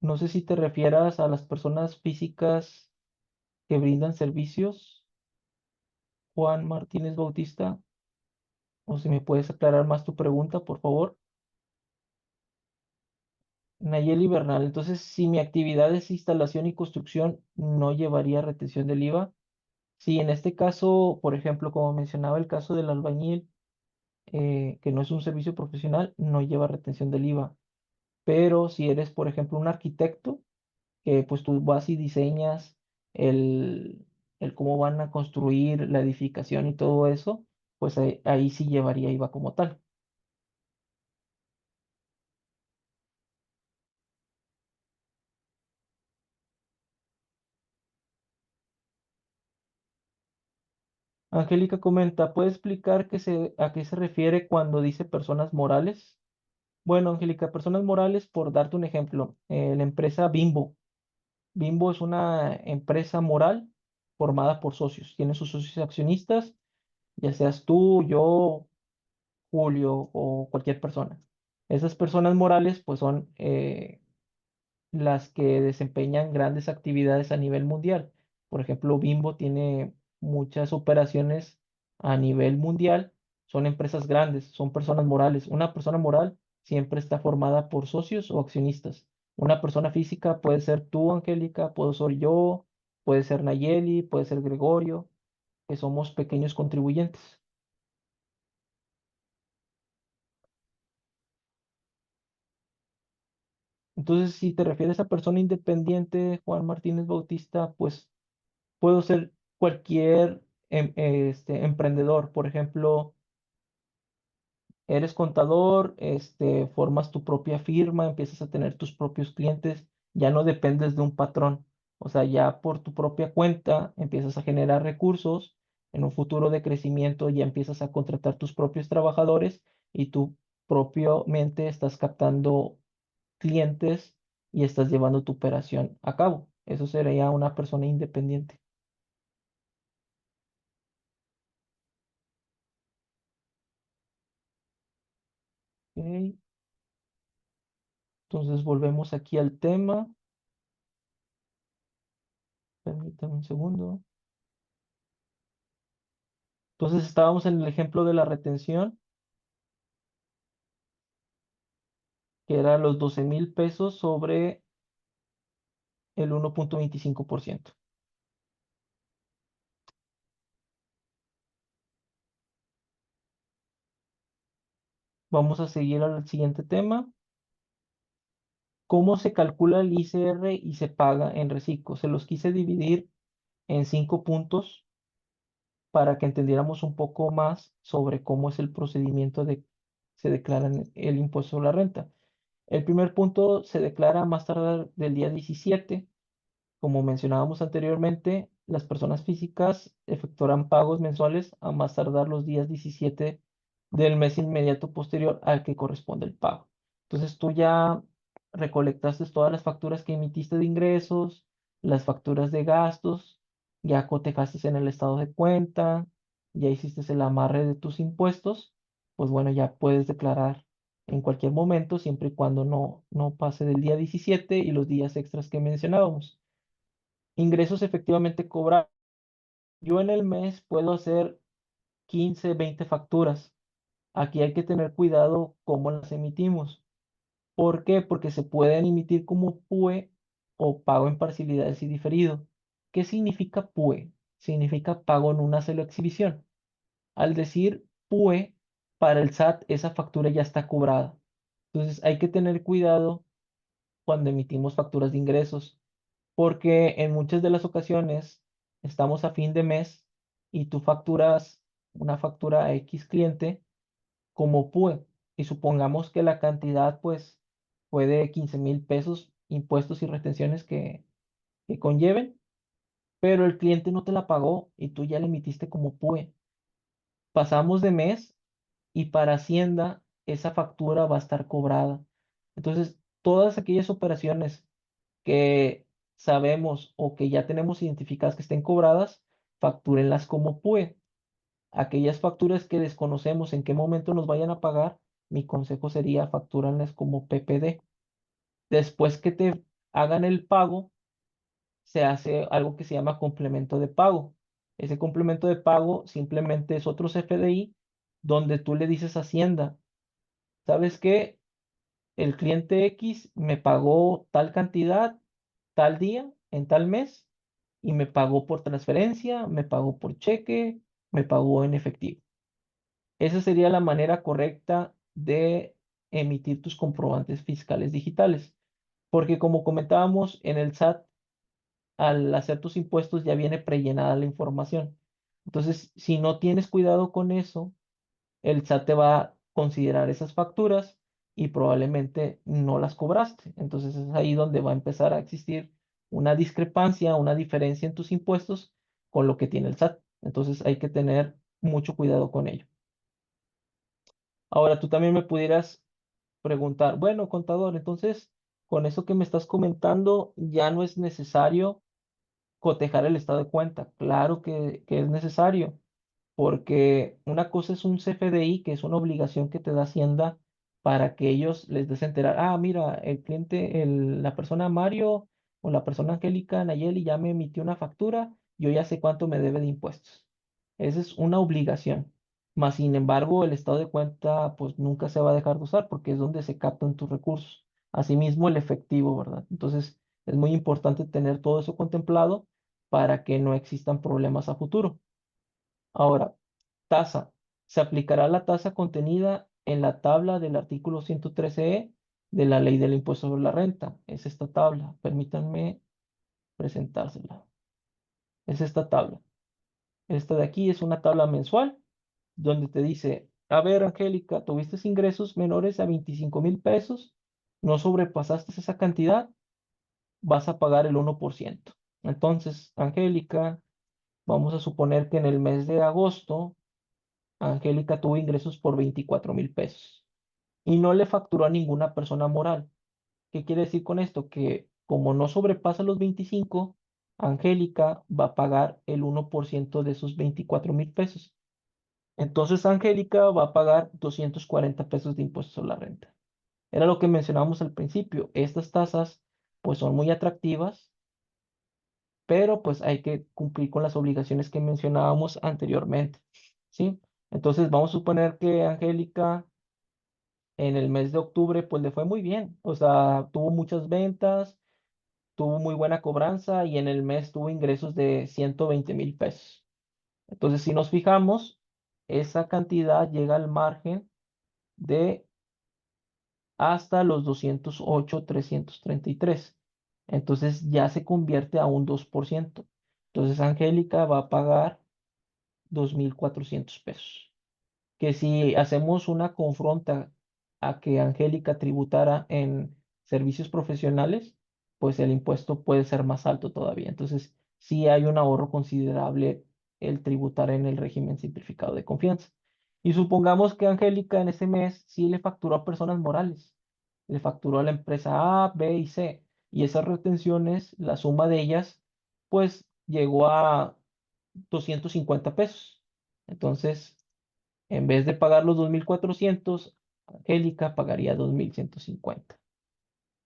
No sé si te refieras a las personas físicas que brindan servicios, Juan Martínez Bautista, o si me puedes aclarar más tu pregunta, por favor. Nayeli Bernal, entonces, si mi actividad es instalación y construcción, ¿no llevaría retención del IVA? Si en este caso, por ejemplo, como mencionaba el caso del albañil, que no es un servicio profesional, no lleva retención del IVA. Pero si eres, por ejemplo, un arquitecto, que pues tú vas y diseñas el, el cómo van a construir la edificación y todo eso, pues ahí sí llevaría IVA como tal. Angélica comenta, ¿puede explicar a qué se refiere cuando dice personas morales? Bueno, Angélica, personas morales, por darte un ejemplo, la empresa Bimbo. Bimbo es una empresa moral formada por socios. Tiene sus socios accionistas, ya seas tú, yo, Julio o cualquier persona. Esas personas morales, pues son las que desempeñan grandes actividades a nivel mundial. Por ejemplo, Bimbo tiene muchas operaciones a nivel mundial, son empresas grandes, son personas morales. Una persona moral siempre está formada por socios o accionistas. Una persona física puede ser tú, Angélica, puedo ser yo, puede ser Nayeli, puede ser Gregorio, que somos pequeños contribuyentes. Entonces, si te refieres a persona independiente, Juan Martínez Bautista, pues puedo ser cualquier emprendedor. Por ejemplo, eres contador, formas tu propia firma, empiezas a tener tus propios clientes, ya no dependes de un patrón. O sea, ya por tu propia cuenta empiezas a generar recursos. En un futuro de crecimiento ya empiezas a contratar tus propios trabajadores y tú propiamente estás captando clientes y estás llevando tu operación a cabo. Eso sería una persona independiente. Entonces volvemos aquí al tema. Permítame un segundo. Entonces estábamos en el ejemplo de la retención, que era los 12,000 pesos sobre el 1,25%. Vamos a seguir al siguiente tema. ¿Cómo se calcula el ICR y se paga en reciclo? Se los quise dividir en 5 puntos para que entendiéramos un poco más sobre cómo es el procedimiento de se declara el impuesto sobre la renta. El primer punto se declara más tardar del día 17. Como mencionábamos anteriormente, las personas físicas efectuarán pagos mensuales a más tardar los días 17 del mes inmediato posterior al que corresponde el pago. Entonces tú ya recolectaste todas las facturas que emitiste de ingresos, las facturas de gastos, ya cotejaste en el estado de cuenta, ya hiciste el amarre de tus impuestos, pues bueno, ya puedes declarar en cualquier momento, siempre y cuando no pase del día 17 y los días extras que mencionábamos. Ingresos efectivamente cobrados. Yo en el mes puedo hacer 15, 20 facturas. Aquí hay que tener cuidado cómo las emitimos. ¿Por qué? Porque se pueden emitir como PUE o pago en parcialidades y diferido. ¿Qué significa PUE? Significa pago en una sola exhibición. Al decir PUE, para el SAT esa factura ya está cobrada. Entonces hay que tener cuidado cuando emitimos facturas de ingresos, porque en muchas de las ocasiones estamos a fin de mes y tú facturas una factura a X cliente como PUE y supongamos que la cantidad pues fue de 15,000 pesos, impuestos y retenciones que conlleven, pero el cliente no te la pagó y tú ya la emitiste como PUE. Pasamos de mes y para Hacienda esa factura va a estar cobrada. Entonces, todas aquellas operaciones que sabemos o que ya tenemos identificadas que estén cobradas, factúrenlas como PUE. Aquellas facturas que desconocemos en qué momento nos vayan a pagar, mi consejo sería factúranlas como PPD. Después que te hagan el pago, se hace algo que se llama complemento de pago. Ese complemento de pago simplemente es otro CFDI donde tú le dices a Hacienda, ¿sabes qué? El cliente X me pagó tal cantidad, tal día, en tal mes, y me pagó por transferencia, me pagó por cheque, me pagó en efectivo. Esa sería la manera correcta de emitir tus comprobantes fiscales digitales, porque como comentábamos en el SAT, al hacer tus impuestos ya viene prellenada la información. Entonces, si no tienes cuidado con eso, el SAT te va a considerar esas facturas y probablemente no las cobraste. Entonces es ahí donde va a empezar a existir una discrepancia, una diferencia en tus impuestos con lo que tiene el SAT. Entonces hay que tener mucho cuidado con ello. Ahora tú también me pudieras preguntar, bueno, contador, entonces con eso que me estás comentando ya no es necesario cotejar el estado de cuenta. Claro que es necesario, porque una cosa es un CFDI, que es una obligación que te da Hacienda para que ellos les des enterar, ah, mira, el cliente, la persona Mario o la persona Angélica Nayeli ya me emitió una factura, yo ya sé cuánto me debe de impuestos. Esa es una obligación. Más sin embargo, el estado de cuenta pues nunca se va a dejar de usar porque es donde se captan tus recursos. Asimismo, el efectivo, ¿verdad? Entonces, es muy importante tener todo eso contemplado para que no existan problemas a futuro. Ahora, tasa. Se aplicará la tasa contenida en la tabla del artículo 113E de la Ley del Impuesto sobre la Renta. Es esta tabla. Permítanme presentársela. Es esta tabla. Esta de aquí es una tabla mensual donde te dice, a ver, Angélica, tuviste ingresos menores a 25,000 pesos, no sobrepasaste esa cantidad, vas a pagar el 1%. Entonces, Angélica, vamos a suponer que en el mes de agosto Angélica tuvo ingresos por 24,000 pesos y no le facturó a ninguna persona moral. ¿Qué quiere decir con esto? Que como no sobrepasa los 25, Angélica va a pagar el 1% de esos 24,000 pesos. Entonces Angélica va a pagar 240 pesos de impuestos sobre la renta. Era lo que mencionábamos al principio. Estas tasas pues son muy atractivas, pero pues hay que cumplir con las obligaciones que mencionábamos anteriormente, ¿sí? Entonces vamos a suponer que Angélica en el mes de octubre pues le fue muy bien, o sea, tuvo muchas ventas, tuvo muy buena cobranza y en el mes tuvo ingresos de 120,000 pesos. Entonces, si nos fijamos, esa cantidad llega al margen de hasta los 208,333. Entonces ya se convierte a un 2%. Entonces Angélica va a pagar 2,400 pesos. Que si hacemos una confronta a que Angélica tributara en servicios profesionales, pues el impuesto puede ser más alto todavía. Entonces, sí hay un ahorro considerable el tributar en el régimen simplificado de confianza. Y supongamos que Angélica en ese mes sí le facturó a personas morales, le facturó a la empresa A, B y C, y esas retenciones, la suma de ellas, pues llegó a 250 pesos. Entonces, en vez de pagar los 2,400, Angélica pagaría 2,150.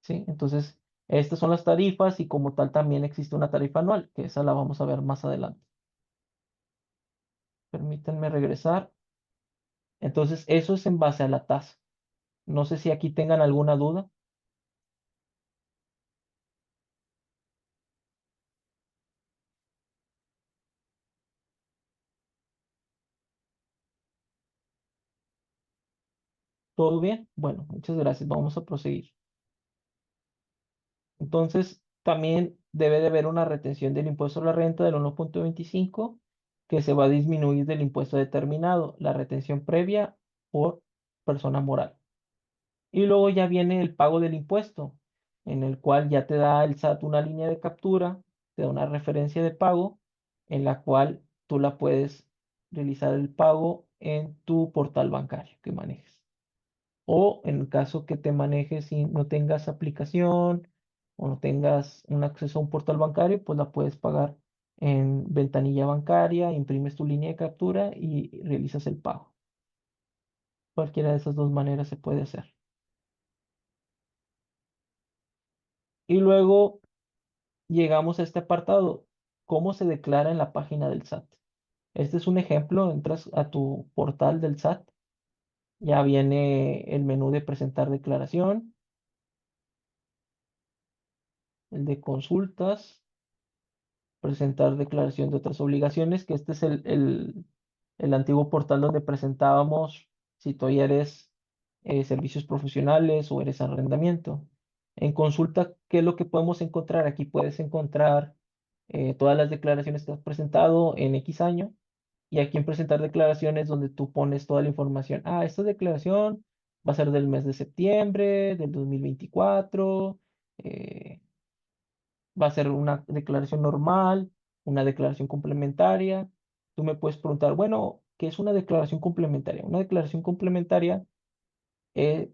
¿Sí? Entonces, estas son las tarifas y como tal también existe una tarifa anual, que esa la vamos a ver más adelante. Permítanme regresar. Entonces, eso es en base a la tasa. No sé si aquí tengan alguna duda. ¿Todo bien? Bueno, muchas gracias. Vamos a proseguir. Entonces, también debe de haber una retención del impuesto a la renta del 1,25 que se va a disminuir del impuesto determinado, la retención previa por persona moral. Y luego ya viene el pago del impuesto, en el cual ya te da el SAT una línea de captura, te da una referencia de pago, en la cual tú la puedes realizar el pago en tu portal bancario que manejes. O en el caso que te manejes y no tengas aplicación o no tengas un acceso a un portal bancario, pues la puedes pagar en ventanilla bancaria, imprimes tu línea de captura y realizas el pago. Cualquiera de esas dos maneras se puede hacer. Y luego llegamos a este apartado, ¿cómo se declara en la página del SAT? Este es un ejemplo, entras a tu portal del SAT, ya viene el menú de presentar declaración, el de consultas, presentar declaración de otras obligaciones, que este es el antiguo portal donde presentábamos si tú ya eres servicios profesionales o eres arrendamiento. En consulta, ¿qué es lo que podemos encontrar? Aquí puedes encontrar todas las declaraciones que has presentado en X año y aquí en presentar declaraciones donde tú pones toda la información. Ah, esta declaración va a ser del mes de septiembre del 2024. eh, Va a ser una declaración normal, una declaración complementaria. Tú me puedes preguntar, bueno, ¿qué es una declaración complementaria? Una declaración complementaria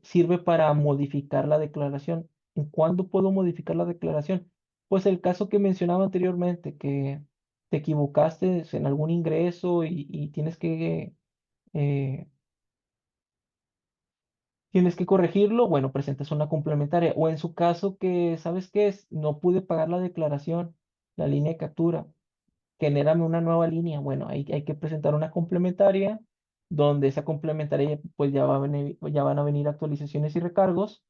sirve para modificar la declaración. ¿En cuándo puedo modificar la declaración? Pues el caso que mencionaba anteriormente, que te equivocaste en algún ingreso y eh, tienes que corregirlo, bueno, presentas una complementaria. O en su caso que, ¿sabes qué es? No pude pagar la declaración, la línea de captura. Genérame una nueva línea. Bueno, hay que presentar una complementaria, donde esa complementaria pues ya van a venir actualizaciones y recargos,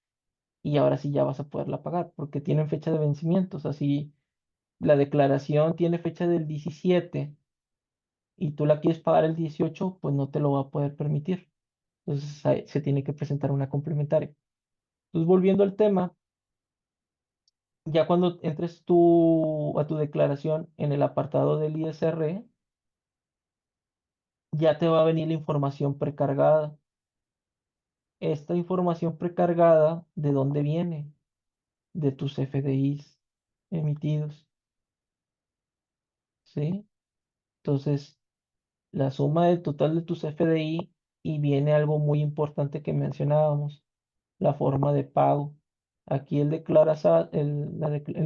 y ahora sí ya vas a poderla pagar, porque tienen fecha de vencimiento. O sea, si la declaración tiene fecha del 17 y tú la quieres pagar el 18, pues no te lo va a poder permitir. Entonces se tiene que presentar una complementaria. Entonces, volviendo al tema, ya cuando entres tú a tu declaración en el apartado del ISR, ya te va a venir la información precargada. Esta información precargada, ¿de dónde viene? De tus FDIs emitidos, ¿sí? Entonces, la suma del total de tus FDI y viene algo muy importante que mencionábamos, la forma de pago. Aquí el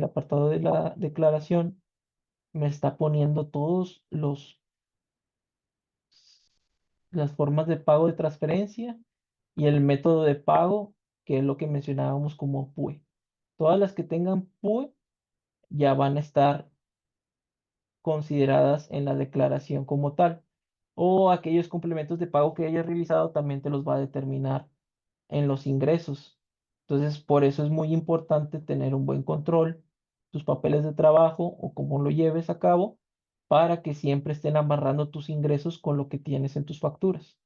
apartado de la declaración me está poniendo todos las formas de pago de transferencia y el método de pago. que es lo que mencionábamos como PUE. Todas las que tengan PUE ya van a estar consideradas en la declaración como tal. O aquellos complementos de pago que hayas realizado también te los va a determinar en los ingresos. Entonces, por eso es muy importante tener un buen control, tus papeles de trabajo o cómo lo lleves a cabo, para que siempre estén amarrando tus ingresos con lo que tienes en tus facturas.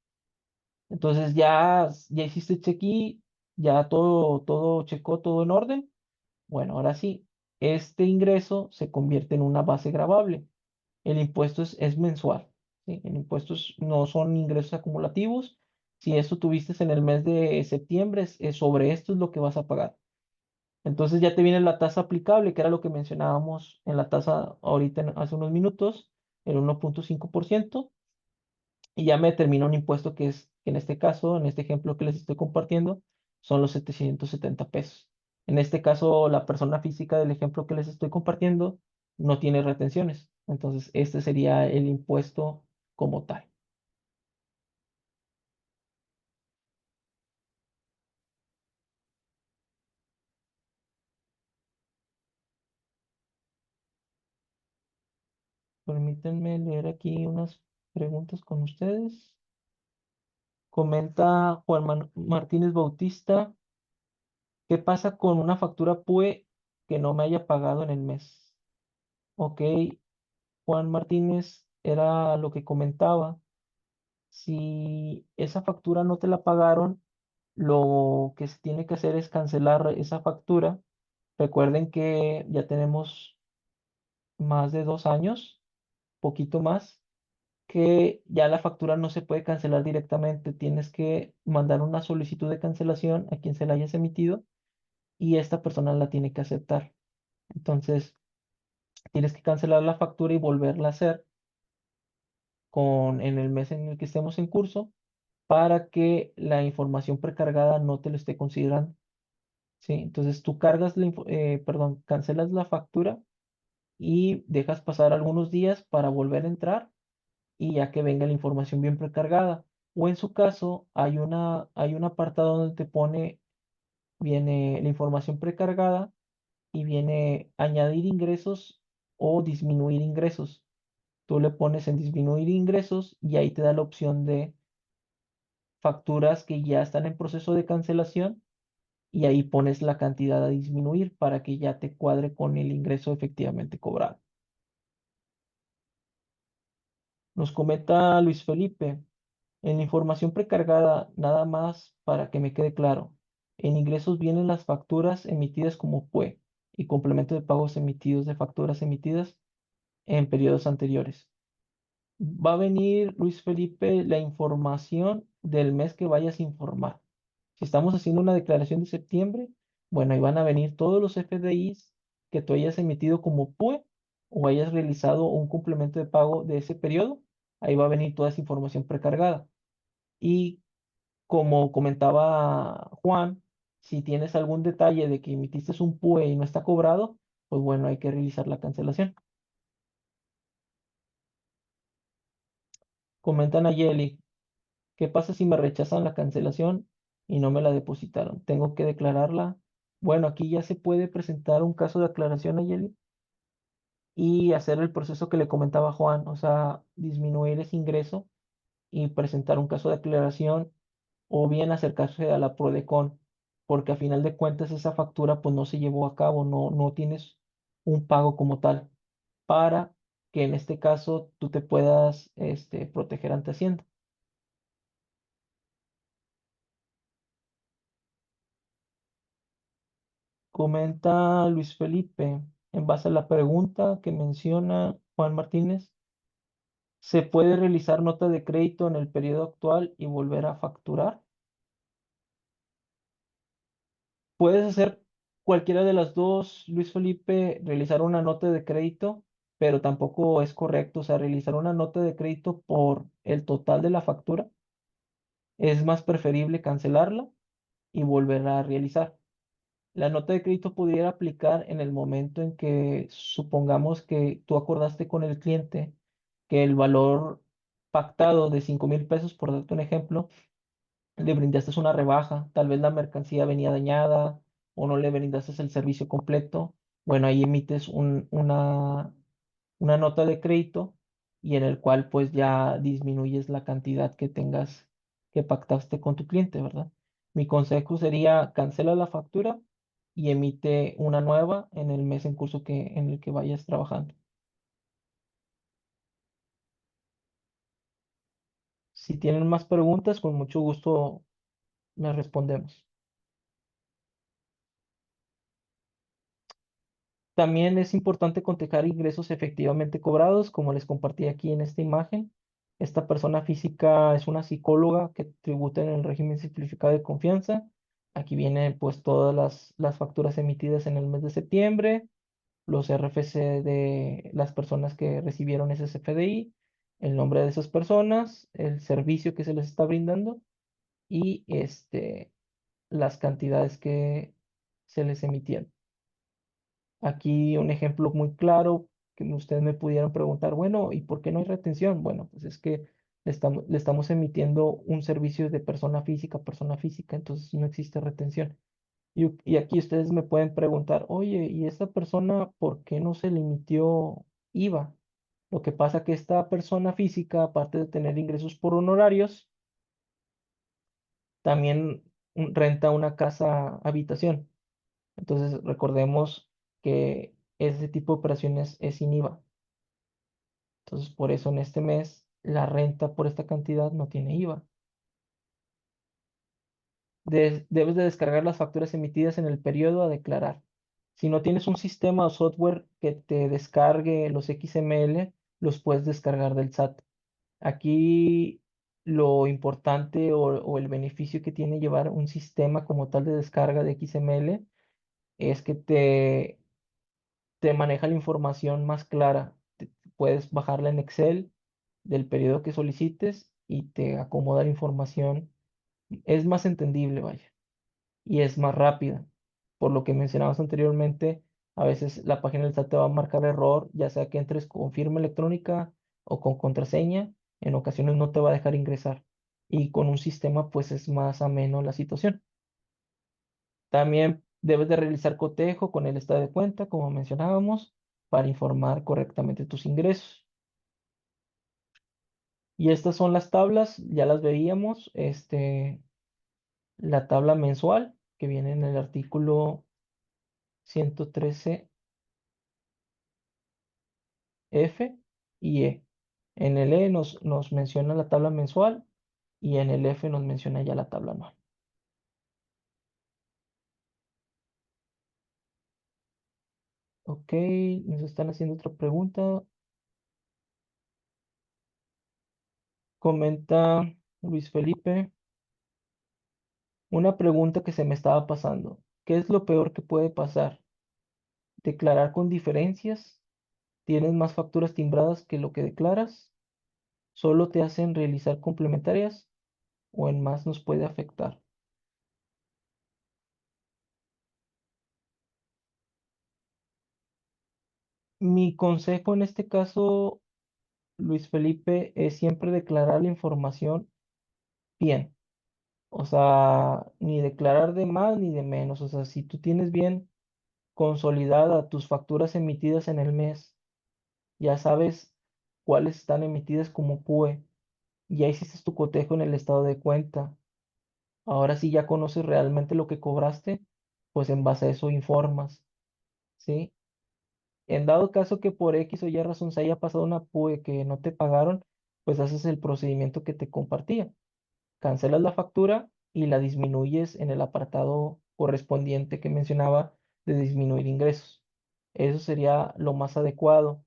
Entonces, ya hiciste check-in, ya todo checó, todo en orden. Bueno, ahora sí, este ingreso se convierte en una base gravable. El impuesto es mensual, ¿sí? El impuesto no son ingresos acumulativos. Si esto tuviste en el mes de septiembre, sobre esto es lo que vas a pagar. Entonces ya te viene la tasa aplicable, que era lo que mencionábamos en la tasa ahorita hace unos minutos, el 1.5%, y ya me determina un impuesto que en este caso, en este ejemplo que les estoy compartiendo, son los 770 pesos. En este caso, la persona física del ejemplo que les estoy compartiendo no tiene retenciones. Entonces, este sería el impuesto como tal. Permítanme leer aquí unas preguntas con ustedes. Comenta Juan Martínez Bautista, ¿qué pasa con una factura PUE que no me haya pagado en el mes? Ok, Juan Martínez, era lo que comentaba. Si esa factura no te la pagaron, lo que se tiene que hacer es cancelar esa factura. Recuerden que ya tenemos más de 2 años, poquito más, que ya la factura no se puede cancelar directamente. Tienes que mandar una solicitud de cancelación a quien se la hayas emitido y esta persona la tiene que aceptar. Entonces, tienes que cancelar la factura y volverla a hacer en el mes en el que estemos en curso para que la información precargada no te lo esté considerando. ¿Sí? Entonces tú perdón, cancelas la factura y dejas pasar algunos días para volver a entrar y ya que venga la información bien precargada. O en su caso, hay un apartado donde viene la información precargada y viene añadir ingresos o disminuir ingresos. Tú le pones en disminuir ingresos y ahí te da la opción de facturas que ya están en proceso de cancelación y ahí pones la cantidad a disminuir para que ya te cuadre con el ingreso efectivamente cobrado. Nos comenta Luis Felipe, en la información precargada, nada más para que me quede claro, en ingresos vienen las facturas emitidas como PUE y complemento de pagos emitidos de facturas emitidas en periodos anteriores. Va a venir, Luis Felipe, la información del mes que vayas a informar. Si estamos haciendo una declaración de septiembre, bueno, ahí van a venir todos los FDIs que tú hayas emitido como PUE o hayas realizado un complemento de pago de ese periodo. Ahí va a venir toda esa información precargada. Y como comentaba Juan, si tienes algún detalle de que emitiste un PUE y no está cobrado, pues bueno, hay que realizar la cancelación. Comentan a Yeli, ¿qué pasa si me rechazan la cancelación y no me la depositaron? ¿Tengo que declararla? Bueno, aquí ya se puede presentar un caso de aclaración, Ayeli, y hacer el proceso que le comentaba Juan, o sea, disminuir ese ingreso y presentar un caso de aclaración o bien acercarse a la PRODECON, porque a final de cuentas esa factura pues no se llevó a cabo, no tienes un pago como tal, para que en este caso tú te puedas proteger ante Hacienda. Comenta Luis Felipe, en base a la pregunta que menciona Juan Martínez, ¿se puede realizar nota de crédito en el periodo actual y volver a facturar? Puedes hacer cualquiera de las dos, Luis Felipe, realizar una nota de crédito, pero tampoco es correcto, o sea, realizar una nota de crédito por el total de la factura es más preferible cancelarla y volverla a realizar. La nota de crédito pudiera aplicar en el momento en que supongamos que tú acordaste con el cliente que el valor pactado de 5,000 pesos, por darte un ejemplo, le brindaste una rebaja, tal vez la mercancía venía dañada o no le brindaste el servicio completo, bueno, ahí emites una nota de crédito y en el cual pues ya disminuyes la cantidad que tengas que pactaste con tu cliente, ¿verdad? Mi consejo sería cancela la factura y emite una nueva en el mes en curso en el que vayas trabajando. Si tienen más preguntas, con mucho gusto las respondemos. También es importante cotejar ingresos efectivamente cobrados, como les compartí aquí en esta imagen. Esta persona física es una psicóloga que tributa en el régimen simplificado de confianza. Aquí vienen pues todas las facturas emitidas en el mes de septiembre, los RFC de las personas que recibieron ese CFDI, el nombre de esas personas, el servicio que se les está brindando y las cantidades que se les emitieron. Aquí un ejemplo muy claro que ustedes me pudieran preguntar, bueno, ¿y por qué no hay retención? Bueno, pues es que le estamos emitiendo un servicio de persona física, entonces no existe retención. Y aquí ustedes me pueden preguntar, oye, ¿y esta persona por qué no se le emitió IVA? Lo que pasa que esta persona física, aparte de tener ingresos por honorarios, también renta una casa habitación. Entonces, recordemos que ese tipo de operaciones es sin IVA. Entonces, por eso en este mes la renta por esta cantidad no tiene IVA. Debes de descargar las facturas emitidas en el periodo a declarar. Si no tienes un sistema o software que te descargue los XML, los puedes descargar del SAT. Aquí lo importante o el beneficio que tiene llevar un sistema como tal de descarga de XML es que te maneja la información más clara. Puedes bajarla en Excel del periodo que solicites y te acomoda la información. Es más entendible, vaya, y es más rápida. Por lo que mencionabas anteriormente, a veces la página del SAT te va a marcar error, ya sea que entres con firma electrónica o con contraseña, en ocasiones no te va a dejar ingresar. Y con un sistema, pues es más ameno la situación. También debes de realizar cotejo con el estado de cuenta, como mencionábamos, para informar correctamente tus ingresos. Y estas son las tablas, ya las veíamos, la tabla mensual que viene en el artículo 113 F y E. En el E nos menciona la tabla mensual y en el F nos menciona ya la tabla anual. Ok, nos están haciendo otra pregunta. Comenta Luis Felipe. Una pregunta que se me estaba pasando. ¿Qué es lo peor que puede pasar? ¿Declarar con diferencias? ¿Tienes más facturas timbradas que lo que declaras? ¿Solo te hacen realizar complementarias o en más nos puede afectar? Mi consejo en este caso, Luis Felipe, es siempre declarar la información bien. O sea, ni declarar de más ni de menos. O sea, si tú tienes bien consolidada tus facturas emitidas en el mes, ya sabes cuáles están emitidas como PUE. Ya hiciste tu cotejo en el estado de cuenta. Ahora sí ya conoces realmente lo que cobraste, pues en base a eso informas, ¿sí? En dado caso que por X o Y razón se haya pasado una PUE que no te pagaron, pues haces el procedimiento que te compartía. Cancelas la factura y la disminuyes en el apartado correspondiente que mencionaba de disminuir ingresos. Eso sería lo más adecuado.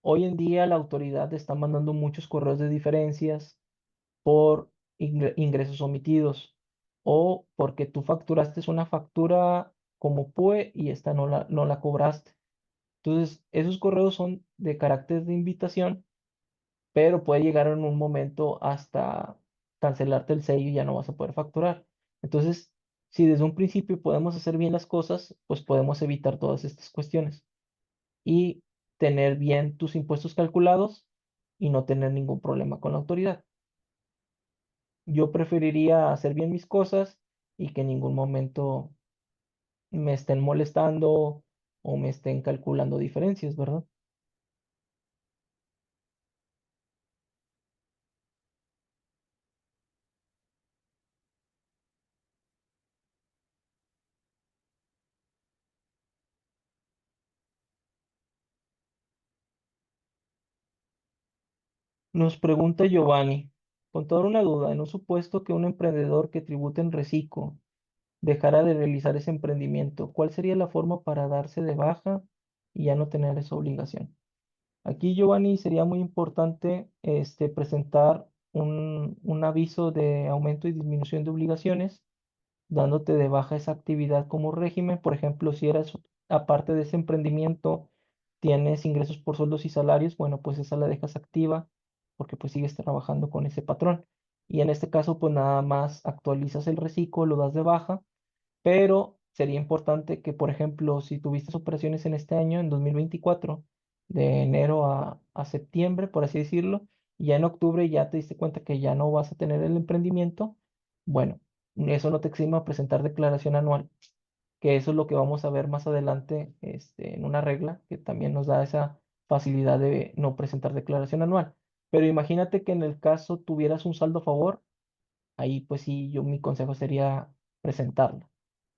Hoy en día la autoridad está mandando muchos correos de diferencias por ingresos omitidos o porque tú facturaste una factura como PUE y esta no la cobraste. Entonces, esos correos son de carácter de invitación, pero puede llegar en un momento hasta cancelarte el sello y ya no vas a poder facturar. Entonces, si desde un principio podemos hacer bien las cosas, pues podemos evitar todas estas cuestiones y tener bien tus impuestos calculados y no tener ningún problema con la autoridad. Yo preferiría hacer bien mis cosas y que en ningún momento me estén molestando o me estén calculando diferencias, ¿verdad? Nos pregunta Giovanni, con toda una duda, en un supuesto que un emprendedor que tribute en reciclo dejara de realizar ese emprendimiento, ¿cuál sería la forma para darse de baja y ya no tener esa obligación? Aquí, Giovanni, sería muy importante presentar un aviso de aumento y disminución de obligaciones, dándote de baja esa actividad como régimen. Por ejemplo, si eras, aparte de ese emprendimiento, tienes ingresos por sueldos y salarios, bueno, pues esa la dejas activa porque pues sigues trabajando con ese patrón. Y en este caso, pues nada más actualizas el reciclo, lo das de baja, pero sería importante que, por ejemplo, si tuviste operaciones en este año, en 2024, de enero a septiembre, por así decirlo, y ya en octubre ya te diste cuenta que ya no vas a tener el emprendimiento, bueno, eso no te exime a presentar declaración anual, que eso es lo que vamos a ver más adelante, en una regla que también nos da esa facilidad de no presentar declaración anual. Pero imagínate que en el caso tuvieras un saldo a favor, ahí pues sí, mi consejo sería presentarlo,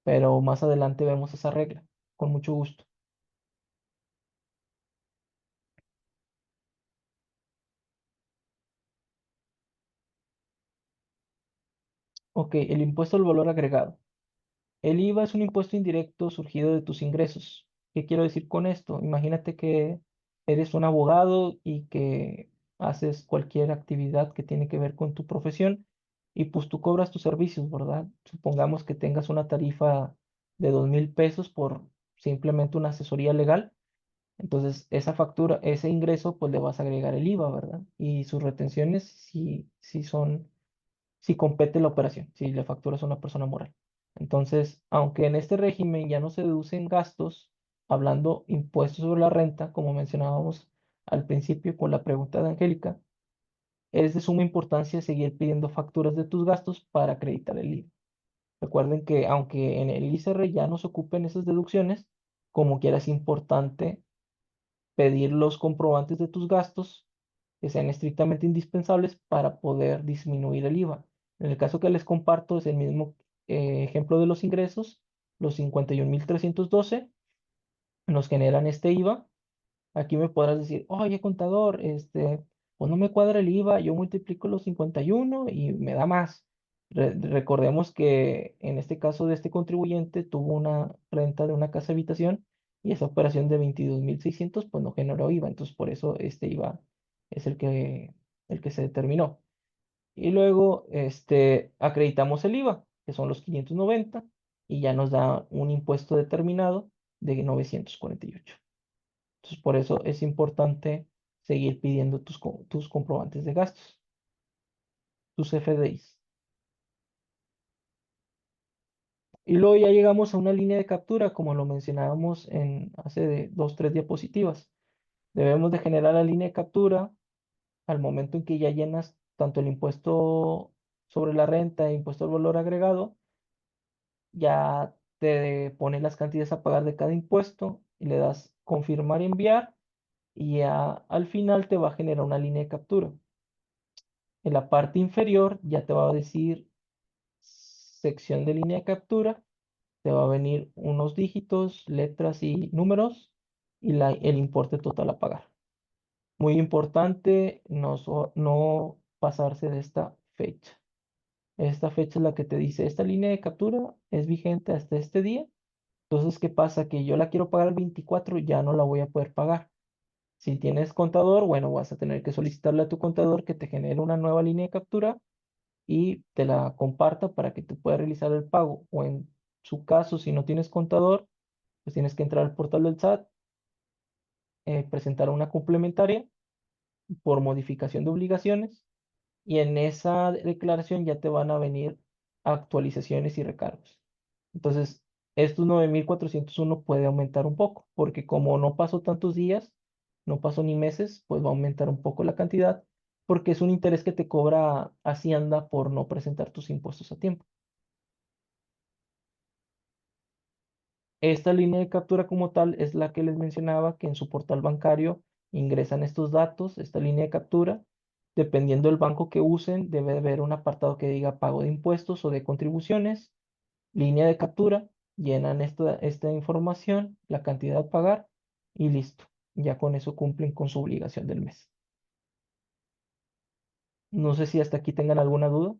pero más adelante vemos esa regla, con mucho gusto. Ok, el impuesto al valor agregado. El IVA es un impuesto indirecto surgido de tus ingresos. ¿Qué quiero decir con esto? Imagínate que eres un abogado y que haces cualquier actividad que tiene que ver con tu profesión y pues tú cobras tus servicios, ¿verdad? Supongamos que tengas una tarifa de 2,000 pesos por simplemente una asesoría legal. Entonces, esa factura, ese ingreso, pues le vas a agregar el IVA, ¿verdad? Y sus retenciones sí son, si compete la operación, si le facturas a una persona moral. Entonces, aunque en este régimen ya no se deducen gastos, hablando impuestos sobre la renta, como mencionábamos al principio con la pregunta de Angélica, es de suma importancia seguir pidiendo facturas de tus gastos para acreditar el IVA. Recuerden que aunque en el ISR ya no se ocupen esas deducciones, como quiera es importante pedir los comprobantes de tus gastos que sean estrictamente indispensables para poder disminuir el IVA. En el caso que les comparto es el mismo ejemplo de los ingresos, los 51,312 nos generan este IVA. Aquí me podrás decir, oye, contador, pues no me cuadra el IVA, yo multiplico los 51 y me da más. Recordemos que en este caso de este contribuyente tuvo una renta de una casa habitación y esa operación de 22,600 pues no generó IVA, entonces por eso este IVA es el que se determinó. Y luego acreditamos el IVA, que son los 590 y ya nos da un impuesto determinado de 948. Entonces, por eso es importante seguir pidiendo tus comprobantes de gastos, tus FDIs. Y luego ya llegamos a una línea de captura, como lo mencionábamos en hace de 2, 3 diapositivas. Debemos de generar la línea de captura al momento en que ya llenas tanto el impuesto sobre la renta e impuesto al valor agregado, ya te pone las cantidades a pagar de cada impuesto y le das confirmar y enviar y ya al final te va a generar una línea de captura. En la parte inferior ya te va a decir sección de línea de captura, te va a venir unos dígitos, letras y números y el importe total a pagar. Muy importante no pasarse de esta fecha. Esta fecha es la que te dice, esta línea de captura es vigente hasta este día. Entonces, ¿qué pasa? Que yo la quiero pagar el 24, ya no la voy a poder pagar. Si tienes contador, bueno, vas a tener que solicitarle a tu contador que te genere una nueva línea de captura y te la comparta para que tú puedas realizar el pago. O en su caso, si no tienes contador, pues tienes que entrar al portal del SAT, presentar una complementaria por modificación de obligaciones y en esa declaración ya te van a venir actualizaciones y recargos. Entonces, estos 9,401 puede aumentar un poco, porque como no pasó tantos días, no pasó ni meses, pues va a aumentar un poco la cantidad porque es un interés que te cobra Hacienda por no presentar tus impuestos a tiempo. Esta línea de captura como tal es la que les mencionaba, que en su portal bancario ingresan estos datos, esta línea de captura. Dependiendo del banco que usen, debe haber un apartado que diga pago de impuestos o de contribuciones, línea de captura, llenan esta información, la cantidad a pagar y listo. Ya con eso cumplen con su obligación del mes. No sé si hasta aquí tengan alguna duda.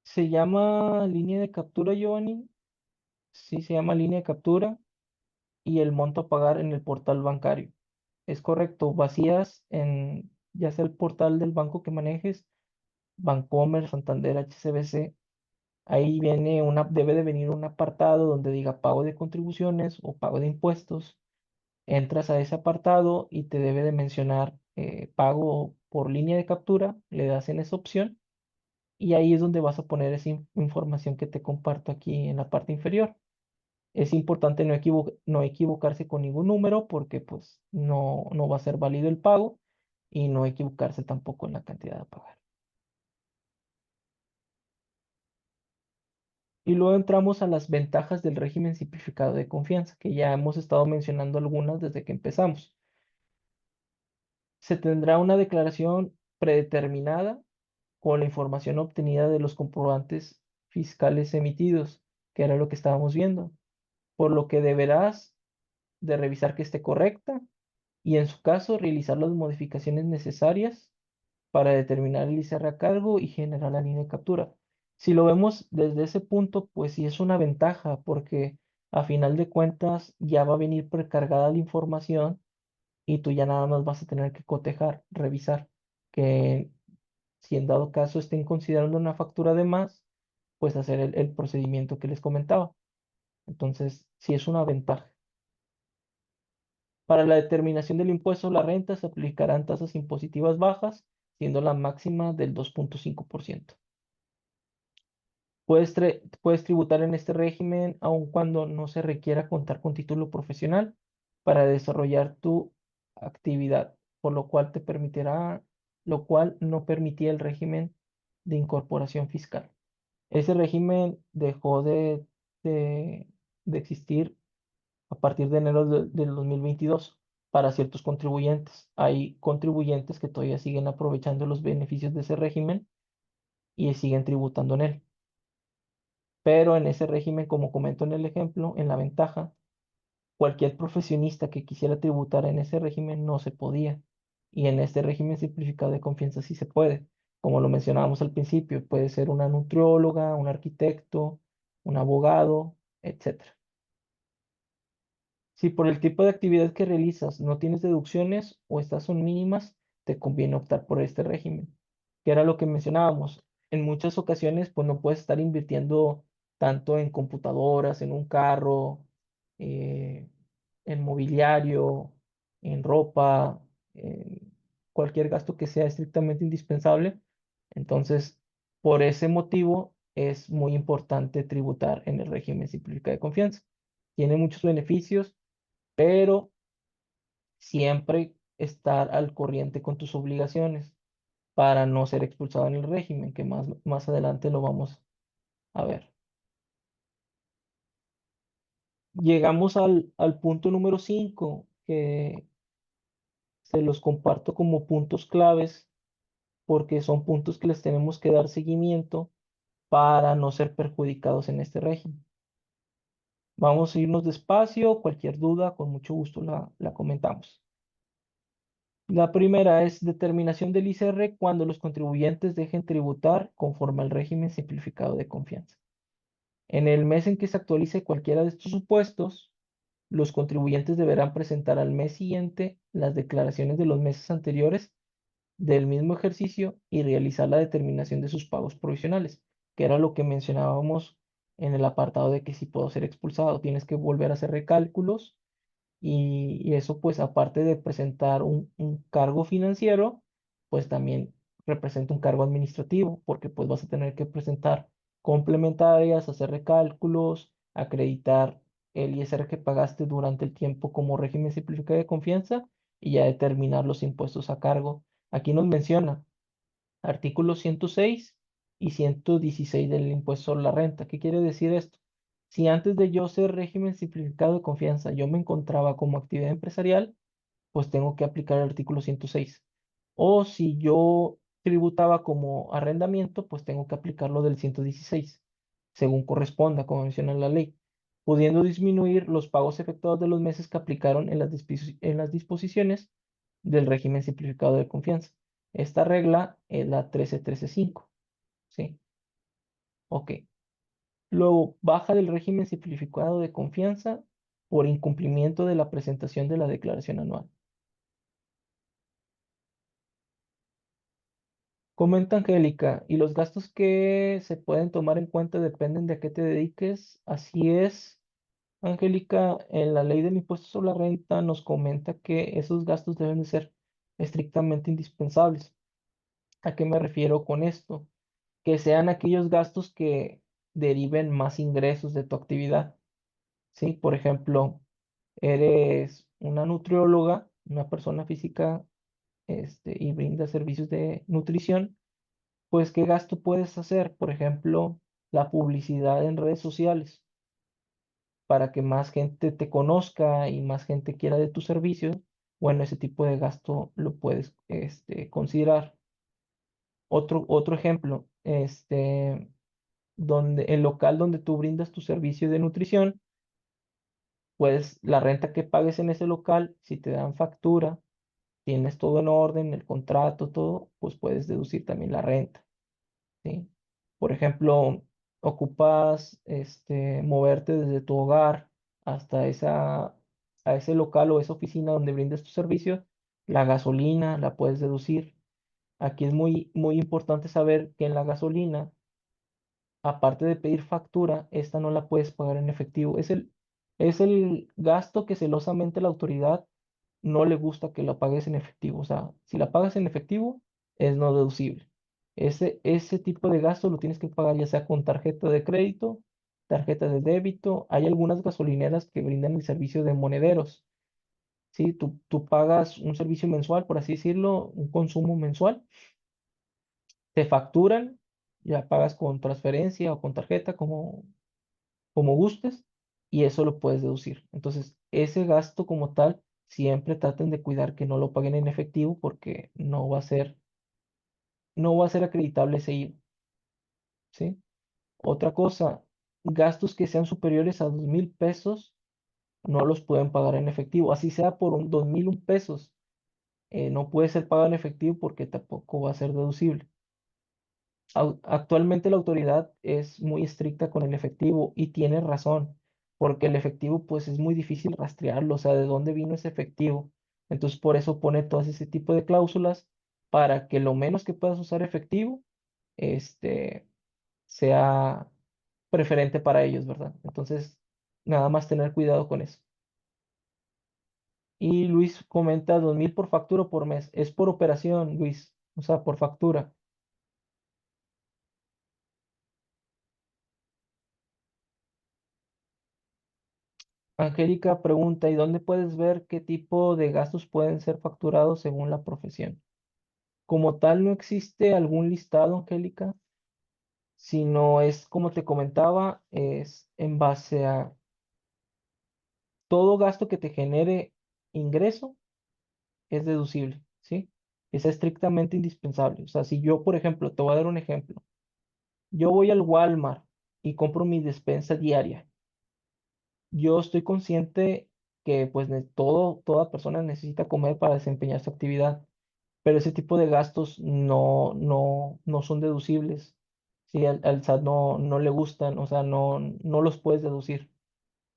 Se llama línea de captura, Giovanni. Sí, se llama línea de captura y el monto a pagar en el portal bancario. Es correcto, vacías en ya sea el portal del banco que manejes, Bancomer, Santander, HSBC. Ahí debe de venir un apartado donde diga pago de contribuciones o pago de impuestos. Entras a ese apartado y te debe de mencionar pago por línea de captura, le das en esa opción y ahí es donde vas a poner esa información que te comparto aquí en la parte inferior. Es importante no equivocarse con ningún número porque pues no va a ser válido el pago y no equivocarse tampoco en la cantidad a pagar. Y luego entramos a las ventajas del régimen simplificado de confianza, que ya hemos estado mencionando algunas desde que empezamos. Se tendrá una declaración predeterminada con la información obtenida de los comprobantes fiscales emitidos, que era lo que estábamos viendo, por lo que deberás de revisar que esté correcta y en su caso realizar las modificaciones necesarias para determinar el ICR a cargo y generar la línea de captura. Si lo vemos desde ese punto, pues sí es una ventaja porque a final de cuentas ya va a venir precargada la información y tú ya nada más vas a tener que cotejar, revisar que si en dado caso estén considerando una factura de más, pues hacer el procedimiento que les comentaba. Entonces, sí es una ventaja. Para la determinación del impuesto a la renta se aplicarán tasas impositivas bajas, siendo la máxima del 2,5%. Puedes tributar en este régimen aun cuando no se requiera contar con título profesional para desarrollar tu actividad, por lo cual no permitía el régimen de incorporación fiscal. Ese régimen dejó de- de existir a partir de enero del 2022 para ciertos contribuyentes. Hay contribuyentes que todavía siguen aprovechando los beneficios de ese régimen y siguen tributando en él. Pero en ese régimen, como comento en el ejemplo, en la ventaja, cualquier profesionista que quisiera tributar en ese régimen no se podía. Y en este régimen simplificado de confianza sí se puede. Como lo mencionábamos al principio, puede ser una nutrióloga, un arquitecto, un abogado, etcétera. Si por el tipo de actividad que realizas no tienes deducciones o estas son mínimas, te conviene optar por este régimen, que era lo que mencionábamos. En muchas ocasiones, pues no puedes estar invirtiendo tanto en computadoras, en un carro, eh, en mobiliario, en ropa, en cualquier gasto que sea estrictamente indispensable. Entonces, por ese motivo, es muy importante tributar en el régimen simplificado de confianza. Tiene muchos beneficios, pero siempre estar al corriente con tus obligaciones para no ser expulsado en el régimen, que más adelante lo vamos a ver. Llegamos al punto número 5, que se los comparto como puntos claves, porque son puntos que les tenemos que dar seguimiento para no ser perjudicados en este régimen. Vamos a irnos despacio, cualquier duda, con mucho gusto la comentamos. La primera es determinación del ICR cuando los contribuyentes dejen tributar conforme al régimen simplificado de confianza. En el mes en que se actualice cualquiera de estos supuestos, los contribuyentes deberán presentar al mes siguiente las declaraciones de los meses anteriores del mismo ejercicio y realizar la determinación de sus pagos provisionales. que era lo que mencionábamos en el apartado de que si puedo ser expulsado, tienes que volver a hacer recálculos y eso pues aparte de presentar un cargo financiero, pues también representa un cargo administrativo, porque pues vas a tener que presentar complementarias, hacer recálculos, acreditar el ISR que pagaste durante el tiempo como régimen simplificado de confianza y ya determinar los impuestos a cargo. Aquí nos menciona artículos 106 y 116 del impuesto sobre la renta. ¿Qué quiere decir esto? Si antes de yo ser régimen simplificado de confianza yo me encontraba como actividad empresarial, pues tengo que aplicar el artículo 106. O si yo tributaba como arrendamiento, pues tengo que aplicarlo del 116, según corresponda, como menciona la ley, pudiendo disminuir los pagos efectuados de los meses que aplicaron en las disposiciones del régimen simplificado de confianza. Esta regla es la 13135, ¿sí? Ok. Luego, baja del régimen simplificado de confianza por incumplimiento de la presentación de la declaración anual. Comenta Angélica, y los gastos que se pueden tomar en cuenta dependen de a qué te dediques. Así es, Angélica, en la ley del impuesto sobre la renta nos comenta que esos gastos deben de ser estrictamente indispensables. ¿A qué me refiero con esto? Que sean aquellos gastos que deriven más ingresos de tu actividad. ¿Sí? Por ejemplo, eres una nutrióloga, una persona física, y brinda servicios de nutrición, pues ¿qué gasto puedes hacer? Por ejemplo, la publicidad en redes sociales para que más gente te conozca y más gente quiera de tus servicios. Bueno, ese tipo de gasto lo puedes, considerar. Otro ejemplo, donde el local donde tú brindas tu servicio de nutrición, pues la renta que pagues en ese local, si te dan factura, tienes todo en orden, el contrato, todo, pues puedes deducir también la renta, ¿sí? Por ejemplo, ocupas moverte desde tu hogar hasta a ese local o esa oficina donde brindas tu servicio, la gasolina la puedes deducir. Aquí es muy importante saber que en la gasolina, aparte de pedir factura, esta no la puedes pagar en efectivo. Es el gasto que celosamente la autoridad no le gusta que la pagues en efectivo. O sea, si la pagas en efectivo, es no deducible. Ese tipo de gasto lo tienes que pagar ya sea con tarjeta de crédito, tarjeta de débito. Hay algunas gasolineras que brindan el servicio de monederos. Sí, tú pagas un servicio mensual, por así decirlo, un consumo mensual, te facturan, ya pagas con transferencia o con tarjeta, como gustes, y eso lo puedes deducir. Entonces, ese gasto como tal, siempre traten de cuidar que no lo paguen en efectivo porque no va a ser acreditable ese IVA, ¿sí? Otra cosa, gastos que sean superiores a 2,000 pesos no los pueden pagar en efectivo, así sea por 2,001 pesos, no puede ser pagado en efectivo porque tampoco va a ser deducible. Actualmente la autoridad es muy estricta con el efectivo y tiene razón, porque el efectivo pues es muy difícil rastrearlo, o sea, de dónde vino ese efectivo. Entonces por eso pone todo ese tipo de cláusulas para que lo menos que puedas usar efectivo, este, sea preferente para ellos, ¿verdad? Entonces, nada más tener cuidado con eso. Y Luis comenta 2,000 por factura o por mes. Es por operación, Luis, o sea, por factura. Angélica pregunta, ¿y dónde puedes ver qué tipo de gastos pueden ser facturados según la profesión? Como tal, no existe algún listado, Angélica, sino es como te comentaba, es en base a todo gasto que te genere ingreso es deducible, ¿sí? Es estrictamente indispensable. O sea, si yo, por ejemplo, te voy a dar un ejemplo, yo voy al Walmart y compro mi despensa diaria. Yo estoy consciente que pues toda persona necesita comer para desempeñar su actividad, pero ese tipo de gastos no son deducibles. Sí, al SAT no le gustan, o sea, no los puedes deducir.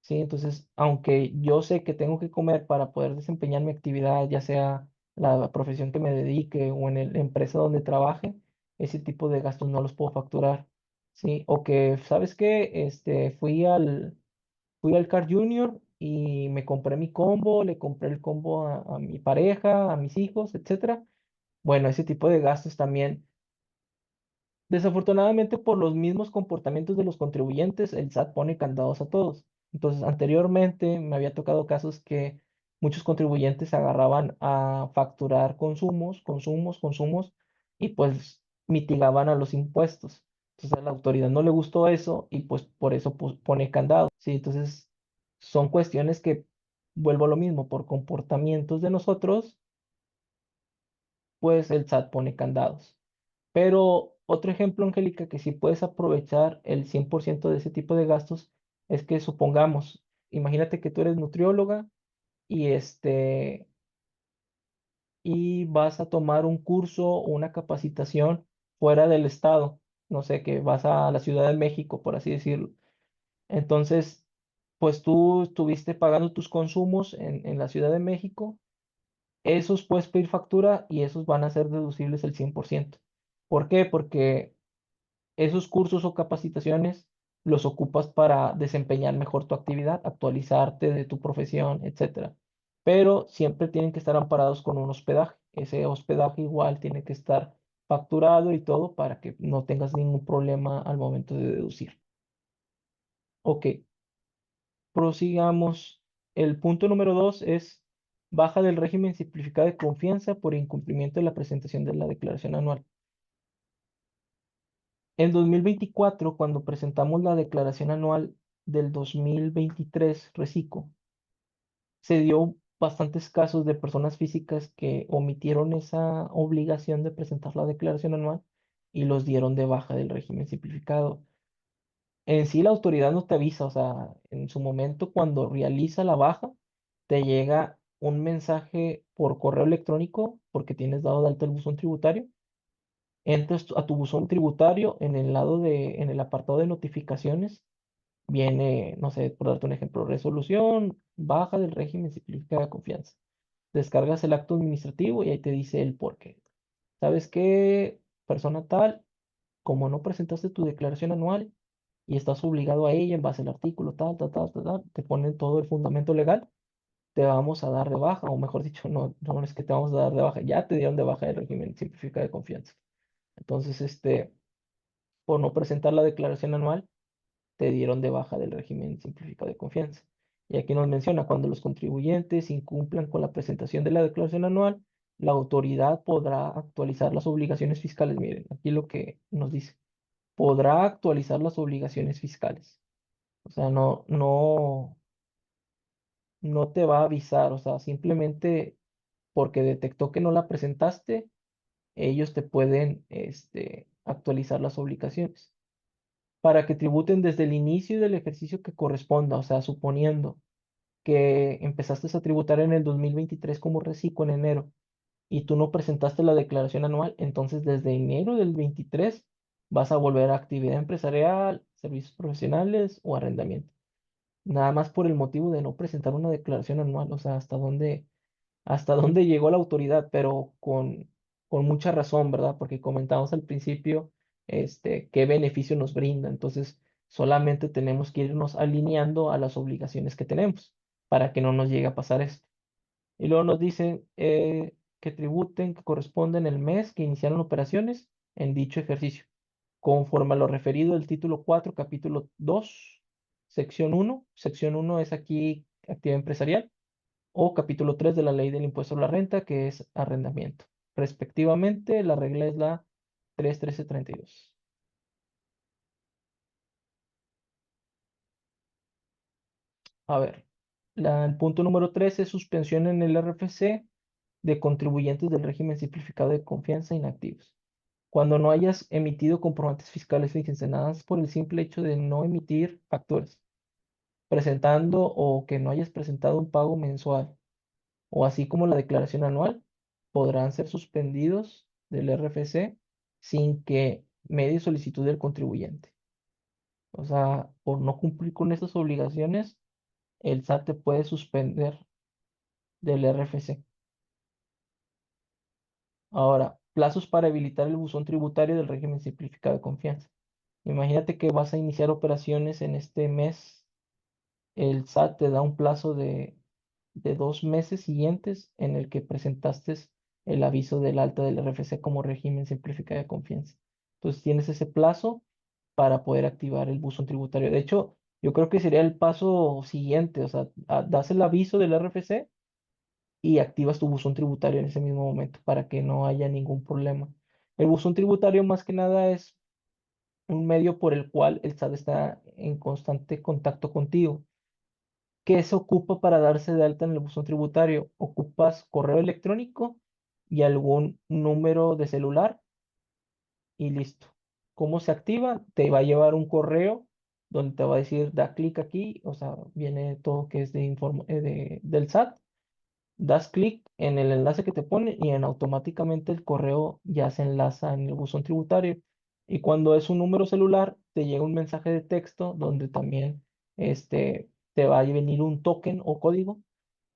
Sí, entonces, aunque yo sé que tengo que comer para poder desempeñar mi actividad, ya sea la profesión que me dedique o en la empresa donde trabaje, ese tipo de gastos no los puedo facturar. ¿sí? O que, ¿sabes qué? Fui al Car Junior y me compré mi combo, le compré el combo a mi pareja, a mis hijos, etcétera. Bueno, ese tipo de gastos también. Desafortunadamente, por los mismos comportamientos de los contribuyentes, el SAT pone candados a todos. Entonces, anteriormente me había tocado casos que muchos contribuyentes se agarraban a facturar consumos, consumos, consumos, y pues mitigaban a los impuestos. Entonces, a la autoridad no le gustó eso y pues por eso pone candados. Sí, entonces son cuestiones que, vuelvo a lo mismo, por comportamientos de nosotros, pues el SAT pone candados. Pero otro ejemplo, Angélica, que sí puedes aprovechar el 100% de ese tipo de gastos es que supongamos, imagínate que tú eres nutrióloga y y vas a tomar un curso o una capacitación fuera del estado, no sé, que vas a la Ciudad de México, por así decirlo. Entonces, pues tú estuviste pagando tus consumos en la Ciudad de México, esos puedes pedir factura y esos van a ser deducibles el 100%. ¿Por qué? Porque esos cursos o capacitaciones los ocupas para desempeñar mejor tu actividad, actualizarte de tu profesión, etcétera. Pero siempre tienen que estar amparados con un hospedaje. Ese hospedaje igual tiene que estar facturado y todo para que no tengas ningún problema al momento de deducir. Ok, prosigamos. El punto número 2 es baja del régimen simplificado de confianza por incumplimiento de la presentación de la declaración anual. En 2024, cuando presentamos la declaración anual del 2023, Recico, se dio bastantes casos de personas físicas que omitieron esa obligación de presentar la declaración anual y los dieron de baja del régimen simplificado. En sí, la autoridad no te avisa, o sea, en su momento, cuando realiza la baja, te llega un mensaje por correo electrónico porque tienes dado de alta el buzón tributario. Entras a tu buzón tributario en el apartado de notificaciones, viene, no sé, por darte un ejemplo, resolución baja del régimen simplificado de confianza. Descargas el acto administrativo y ahí te dice el por qué. ¿Sabes qué? Persona tal, como no presentaste tu declaración anual y estás obligado a ella en base al artículo tal, tal, tal, tal, tal, te ponen todo el fundamento legal, te vamos a dar de baja, o mejor dicho, no, no es que te vamos a dar de baja, ya te dieron de baja el régimen simplificado de confianza. Entonces, por no presentar la declaración anual, te dieron de baja del régimen simplificado de confianza. Y aquí nos menciona, cuando los contribuyentes incumplan con la presentación de la declaración anual, la autoridad podrá actualizar las obligaciones fiscales. Miren, aquí lo que nos dice, podrá actualizar las obligaciones fiscales. O sea, no te va a avisar, o sea, simplemente porque detectó que no la presentaste, ellos te pueden, actualizar las obligaciones para que tributen desde el inicio del ejercicio que corresponda, o sea, suponiendo que empezaste a tributar en el 2023 como reciclo en enero y tú no presentaste la declaración anual, entonces desde enero del 23 vas a volver a actividad empresarial, servicios profesionales o arrendamiento. Nada más por el motivo de no presentar una declaración anual, o sea, hasta dónde llegó la autoridad, pero con mucha razón, ¿verdad? Porque comentamos al principio, qué beneficio nos brinda. Entonces, solamente tenemos que irnos alineando a las obligaciones que tenemos para que no nos llegue a pasar esto. Y luego nos dicen que tributen, que corresponden el mes que iniciaron operaciones en dicho ejercicio, conforme a lo referido del título 4 capítulo 2 sección uno. Sección uno es aquí actividad empresarial o capítulo 3 de la ley del impuesto a la renta, que es arrendamiento. Respectivamente, la regla es la 31332. A ver, el punto número 3 es suspensión en el RFC de contribuyentes del régimen simplificado de confianza inactivos. Cuando no hayas emitido comprobantes fiscales, fíjense, nada más por el simple hecho de no emitir facturas, presentando o que no hayas presentado un pago mensual o así como la declaración anual, podrán ser suspendidos del RFC sin que medie solicitud del contribuyente. O sea, por no cumplir con estas obligaciones, el SAT te puede suspender del RFC. Ahora, plazos para habilitar el buzón tributario del régimen simplificado de confianza. Imagínate que vas a iniciar operaciones en este mes. El SAT te da un plazo de 2 meses siguientes en el que presentaste el aviso del alta del RFC como régimen simplificado de confianza. Entonces tienes ese plazo para poder activar el buzón tributario. De hecho, yo creo que sería el paso siguiente, o sea, das el aviso del RFC y activas tu buzón tributario en ese mismo momento para que no haya ningún problema. El buzón tributario más que nada es un medio por el cual el SAT está en constante contacto contigo. ¿Qué se ocupa para darse de alta en el buzón tributario? Ocupas correo electrónico y algún número de celular y listo. ¿Cómo se activa? Te va a llevar un correo donde te va a decir da clic aquí, o sea, viene todo que es del SAT. Das clic en el enlace que te pone y automáticamente el correo ya se enlaza en el buzón tributario. Y cuando es un número celular, te llega un mensaje de texto donde también te va a venir un token o código,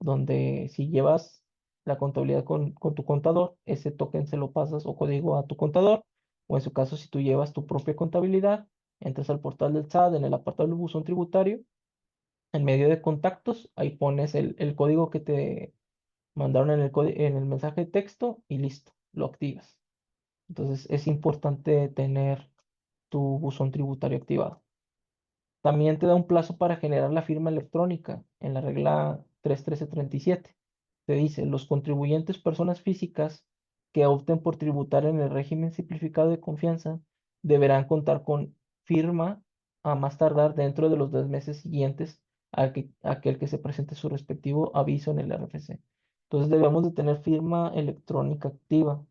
donde si llevas la contabilidad con tu contador, ese token se lo pasas o código a tu contador, o en su caso, si tú llevas tu propia contabilidad, entras al portal del SAT en el apartado del buzón tributario, en medio de contactos, ahí pones el código que te mandaron en el mensaje de texto y listo, lo activas. Entonces es importante tener tu buzón tributario activado. También te da un plazo para generar la firma electrónica en la regla 31337. Te dice, los contribuyentes personas físicas que opten por tributar en el régimen simplificado de confianza deberán contar con firma a más tardar dentro de los 2 meses siguientes a aquel que se presente su respectivo aviso en el RFC. Entonces debemos de tener firma electrónica activa.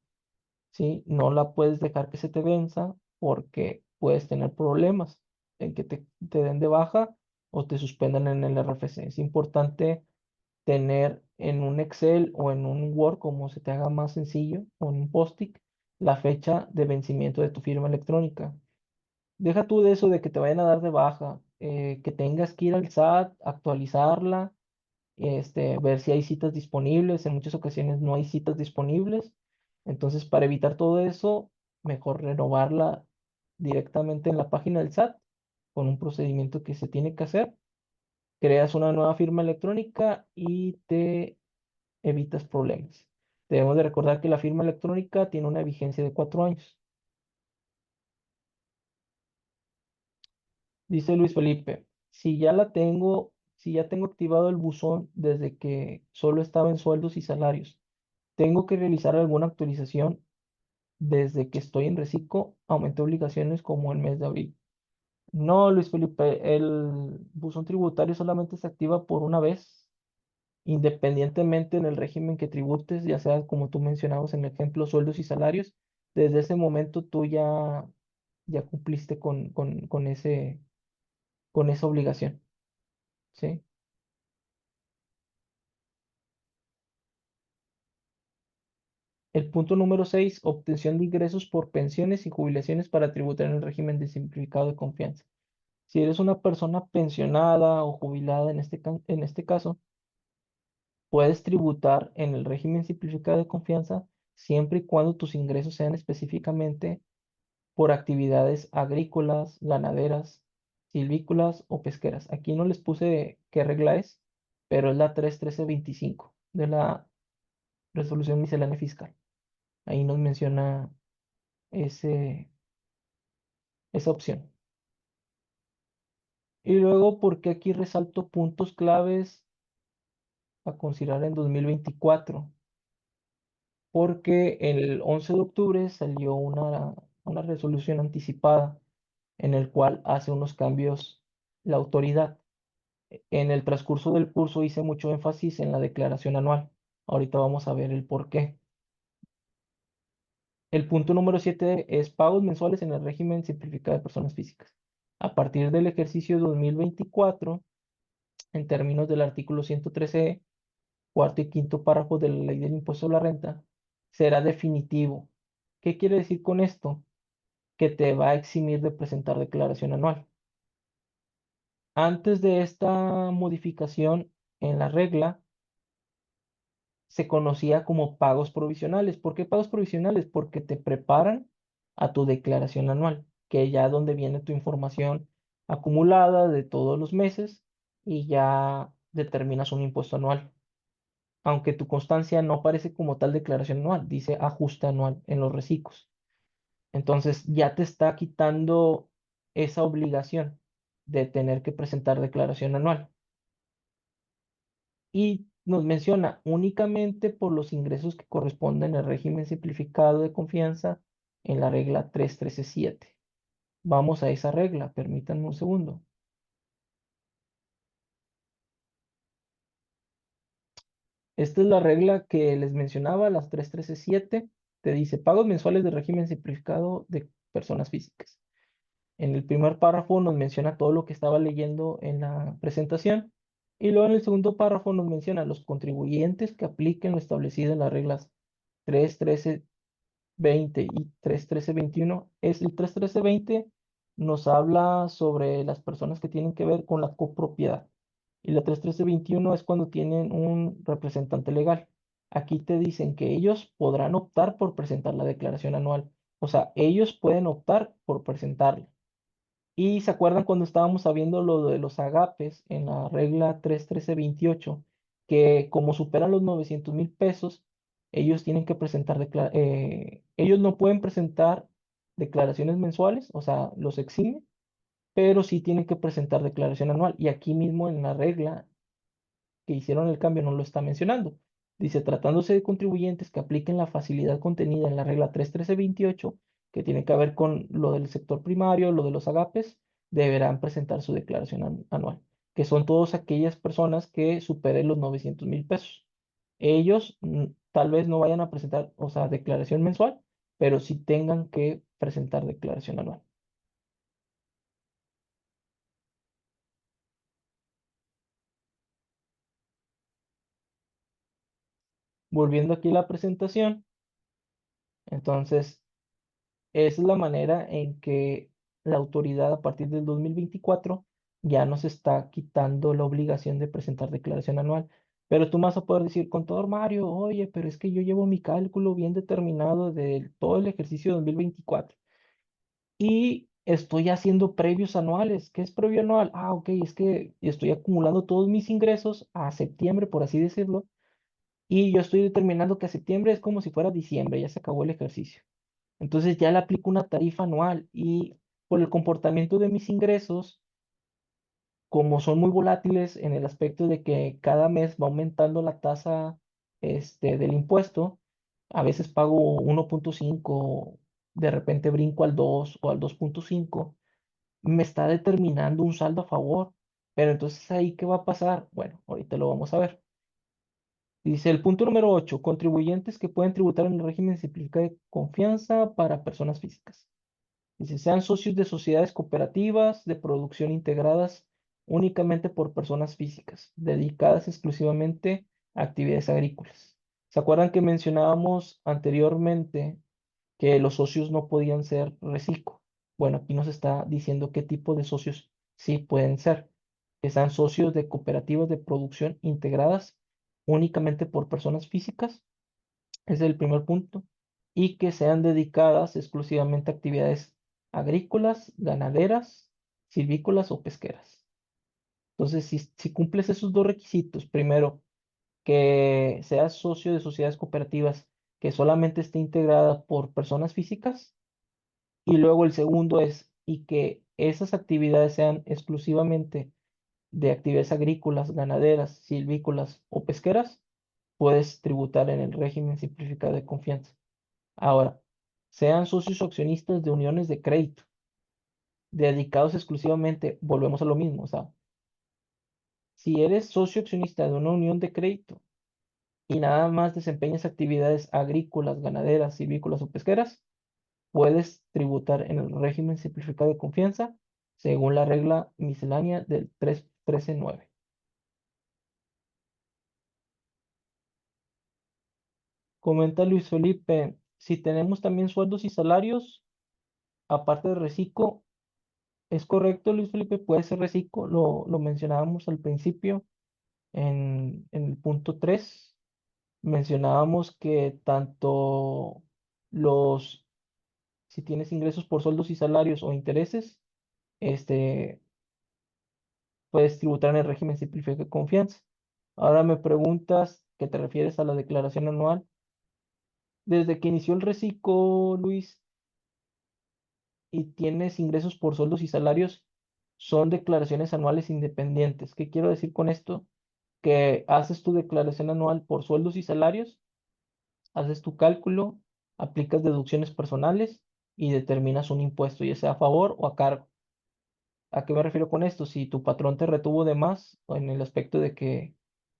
¿Sí? No la puedes dejar que se te venza porque puedes tener problemas en que te den de baja o te suspendan en el RFC. Es importante tener en un Excel o en un Word, como se te haga más sencillo, o en un post-it, la fecha de vencimiento de tu firma electrónica. Deja tú de eso de que te vayan a dar de baja, que tengas que ir al SAT, actualizarla, ver si hay citas disponibles. En muchas ocasiones no hay citas disponibles. Entonces, para evitar todo eso, mejor renovarla directamente en la página del SAT con un procedimiento que se tiene que hacer. Creas una nueva firma electrónica y te evitas problemas. Debemos de recordar que la firma electrónica tiene una vigencia de 4 años. Dice Luis Felipe, si ya tengo activado el buzón desde que solo estaba en sueldos y salarios, tengo que realizar alguna actualización desde que estoy en reciclo, aumenté obligaciones como el mes de abril. No, Luis Felipe, el buzón tributario solamente se activa por una vez, independientemente en el régimen que tributes, ya sea como tú mencionabas en el ejemplo, sueldos y salarios. Desde ese momento tú ya cumpliste con esa obligación, ¿sí? El punto número 6, obtención de ingresos por pensiones y jubilaciones para tributar en el régimen de simplificado de confianza. Si eres una persona pensionada o jubilada en este caso, puedes tributar en el régimen simplificado de confianza siempre y cuando tus ingresos sean específicamente por actividades agrícolas, ganaderas, silvícolas o pesqueras. Aquí no les puse qué regla es, pero es la 31325 de la resolución miscelánea fiscal. Ahí nos menciona ese, esa opción. Y luego, ¿por qué aquí resalto puntos claves a considerar en 2024? Porque el 11 de octubre salió una resolución anticipada en el cual hace unos cambios la autoridad. En el transcurso del curso hice mucho énfasis en la declaración anual. Ahorita vamos a ver el por qué. El punto número 7 es pagos mensuales en el régimen simplificado de personas físicas. A partir del ejercicio 2024, en términos del artículo 113, cuarto y quinto párrafo de la ley del impuesto a la renta, será definitivo. ¿Qué quiere decir con esto? Que te va a eximir de presentar declaración anual. Antes de esta modificación en la regla, se conocía como pagos provisionales. ¿Por qué pagos provisionales? Porque te preparan a tu declaración anual. que ya donde viene tu información acumulada de todos los meses y ya determinas un impuesto anual. Aunque tu constancia no aparece como tal declaración anual, dice ajuste anual en los reciclos. Entonces ya te está quitando esa obligación de tener que presentar declaración anual. Y nos menciona únicamente por los ingresos que corresponden al régimen simplificado de confianza en la regla 3.13.7. Vamos a esa regla, permítanme un segundo. Esta es la regla que les mencionaba, las 3.13.7. Te dice pagos mensuales de régimen simplificado de personas físicas. En el primer párrafo nos menciona todo lo que estaba leyendo en la presentación y luego en el segundo párrafo nos menciona los contribuyentes que apliquen lo establecido en las reglas 3.13.20 y 3.13.21. El 3.13.20 nos habla sobre las personas que tienen que ver con la copropiedad y la 3.13.21 es cuando tienen un representante legal. Aquí te dicen que ellos podrán optar por presentar la declaración anual. O sea, ellos pueden optar por presentarla. Y se acuerdan cuando estábamos sabiendo lo de los agapes en la regla 3.13.28, que como superan los 900,000 pesos, ellos tienen que presentar, ellos no pueden presentar declaraciones mensuales, o sea, los exime, pero sí tienen que presentar declaración anual. Y aquí mismo en la regla que hicieron el cambio no lo está mencionando. Dice, tratándose de contribuyentes que apliquen la facilidad contenida en la regla 3.13.28, que tiene que ver con lo del sector primario, lo de los agapes, deberán presentar su declaración anual, que son todas aquellas personas que superen los 900,000 pesos. Ellos tal vez no vayan a presentar, o sea, declaración mensual, pero sí tengan que presentar declaración anual. Volviendo aquí a la presentación, entonces esa es la manera en que la autoridad a partir del 2024 ya nos está quitando la obligación de presentar declaración anual. Pero tú me vas a poder decir, contador Mario, oye, pero es que yo llevo mi cálculo bien determinado de todo el ejercicio 2024 y estoy haciendo previos anuales. ¿Qué es previo anual? Ah, ok, es que estoy acumulando todos mis ingresos a septiembre, por así decirlo, y yo estoy determinando que a septiembre es como si fuera diciembre, ya se acabó el ejercicio. Entonces ya le aplico una tarifa anual y por el comportamiento de mis ingresos, como son muy volátiles en el aspecto de que cada mes va aumentando la tasa del impuesto, a veces pago 1.5, de repente brinco al 2 o al 2.5, me está determinando un saldo a favor. Pero entonces ahí, ¿qué va a pasar? Bueno, ahorita lo vamos a ver. Dice el punto número 8, contribuyentes que pueden tributar en el régimen simplificado de confianza para personas físicas. Dice, sean socios de sociedades cooperativas de producción integradas únicamente por personas físicas, dedicadas exclusivamente a actividades agrícolas. ¿Se acuerdan que mencionábamos anteriormente que los socios no podían ser reciclo? Bueno, aquí nos está diciendo qué tipo de socios sí pueden ser. Que sean socios de cooperativas de producción integradas únicamente por personas físicas, ese es el primer punto, y que sean dedicadas exclusivamente a actividades agrícolas, ganaderas, silvícolas o pesqueras. Entonces, si cumples esos dos requisitos, primero, que seas socio de sociedades cooperativas que solamente esté integrada por personas físicas, y luego el segundo es, y que esas actividades sean exclusivamente de actividades agrícolas, ganaderas, silvícolas o pesqueras, puedes tributar en el régimen simplificado de confianza. Ahora, sean socios o accionistas de uniones de crédito, dedicados exclusivamente, volvemos a lo mismo, o sea, si eres socio accionista de una unión de crédito y nada más desempeñas actividades agrícolas, ganaderas, silvícolas o pesqueras, puedes tributar en el régimen simplificado de confianza según la regla miscelánea del 3.13.9. Comenta Luis Felipe, si tenemos también sueldos y salarios, aparte de reciclo, es correcto, Luis Felipe, puede ser reciclo, lo mencionábamos al principio en el punto 3. Mencionábamos que tanto los Si tienes ingresos por sueldos y salarios o intereses, este, puedes tributar en el régimen simplificado de confianza. Ahora me preguntas que te refieres a la declaración anual. Desde que inició el reciclo, Luis, y tienes ingresos por sueldos y salarios, son declaraciones anuales independientes. ¿Qué quiero decir con esto? Que haces tu declaración anual por sueldos y salarios, haces tu cálculo, aplicas deducciones personales y determinas un impuesto, ya sea a favor o a cargo. ¿A qué me refiero con esto? Si tu patrón te retuvo de más, o en el aspecto de que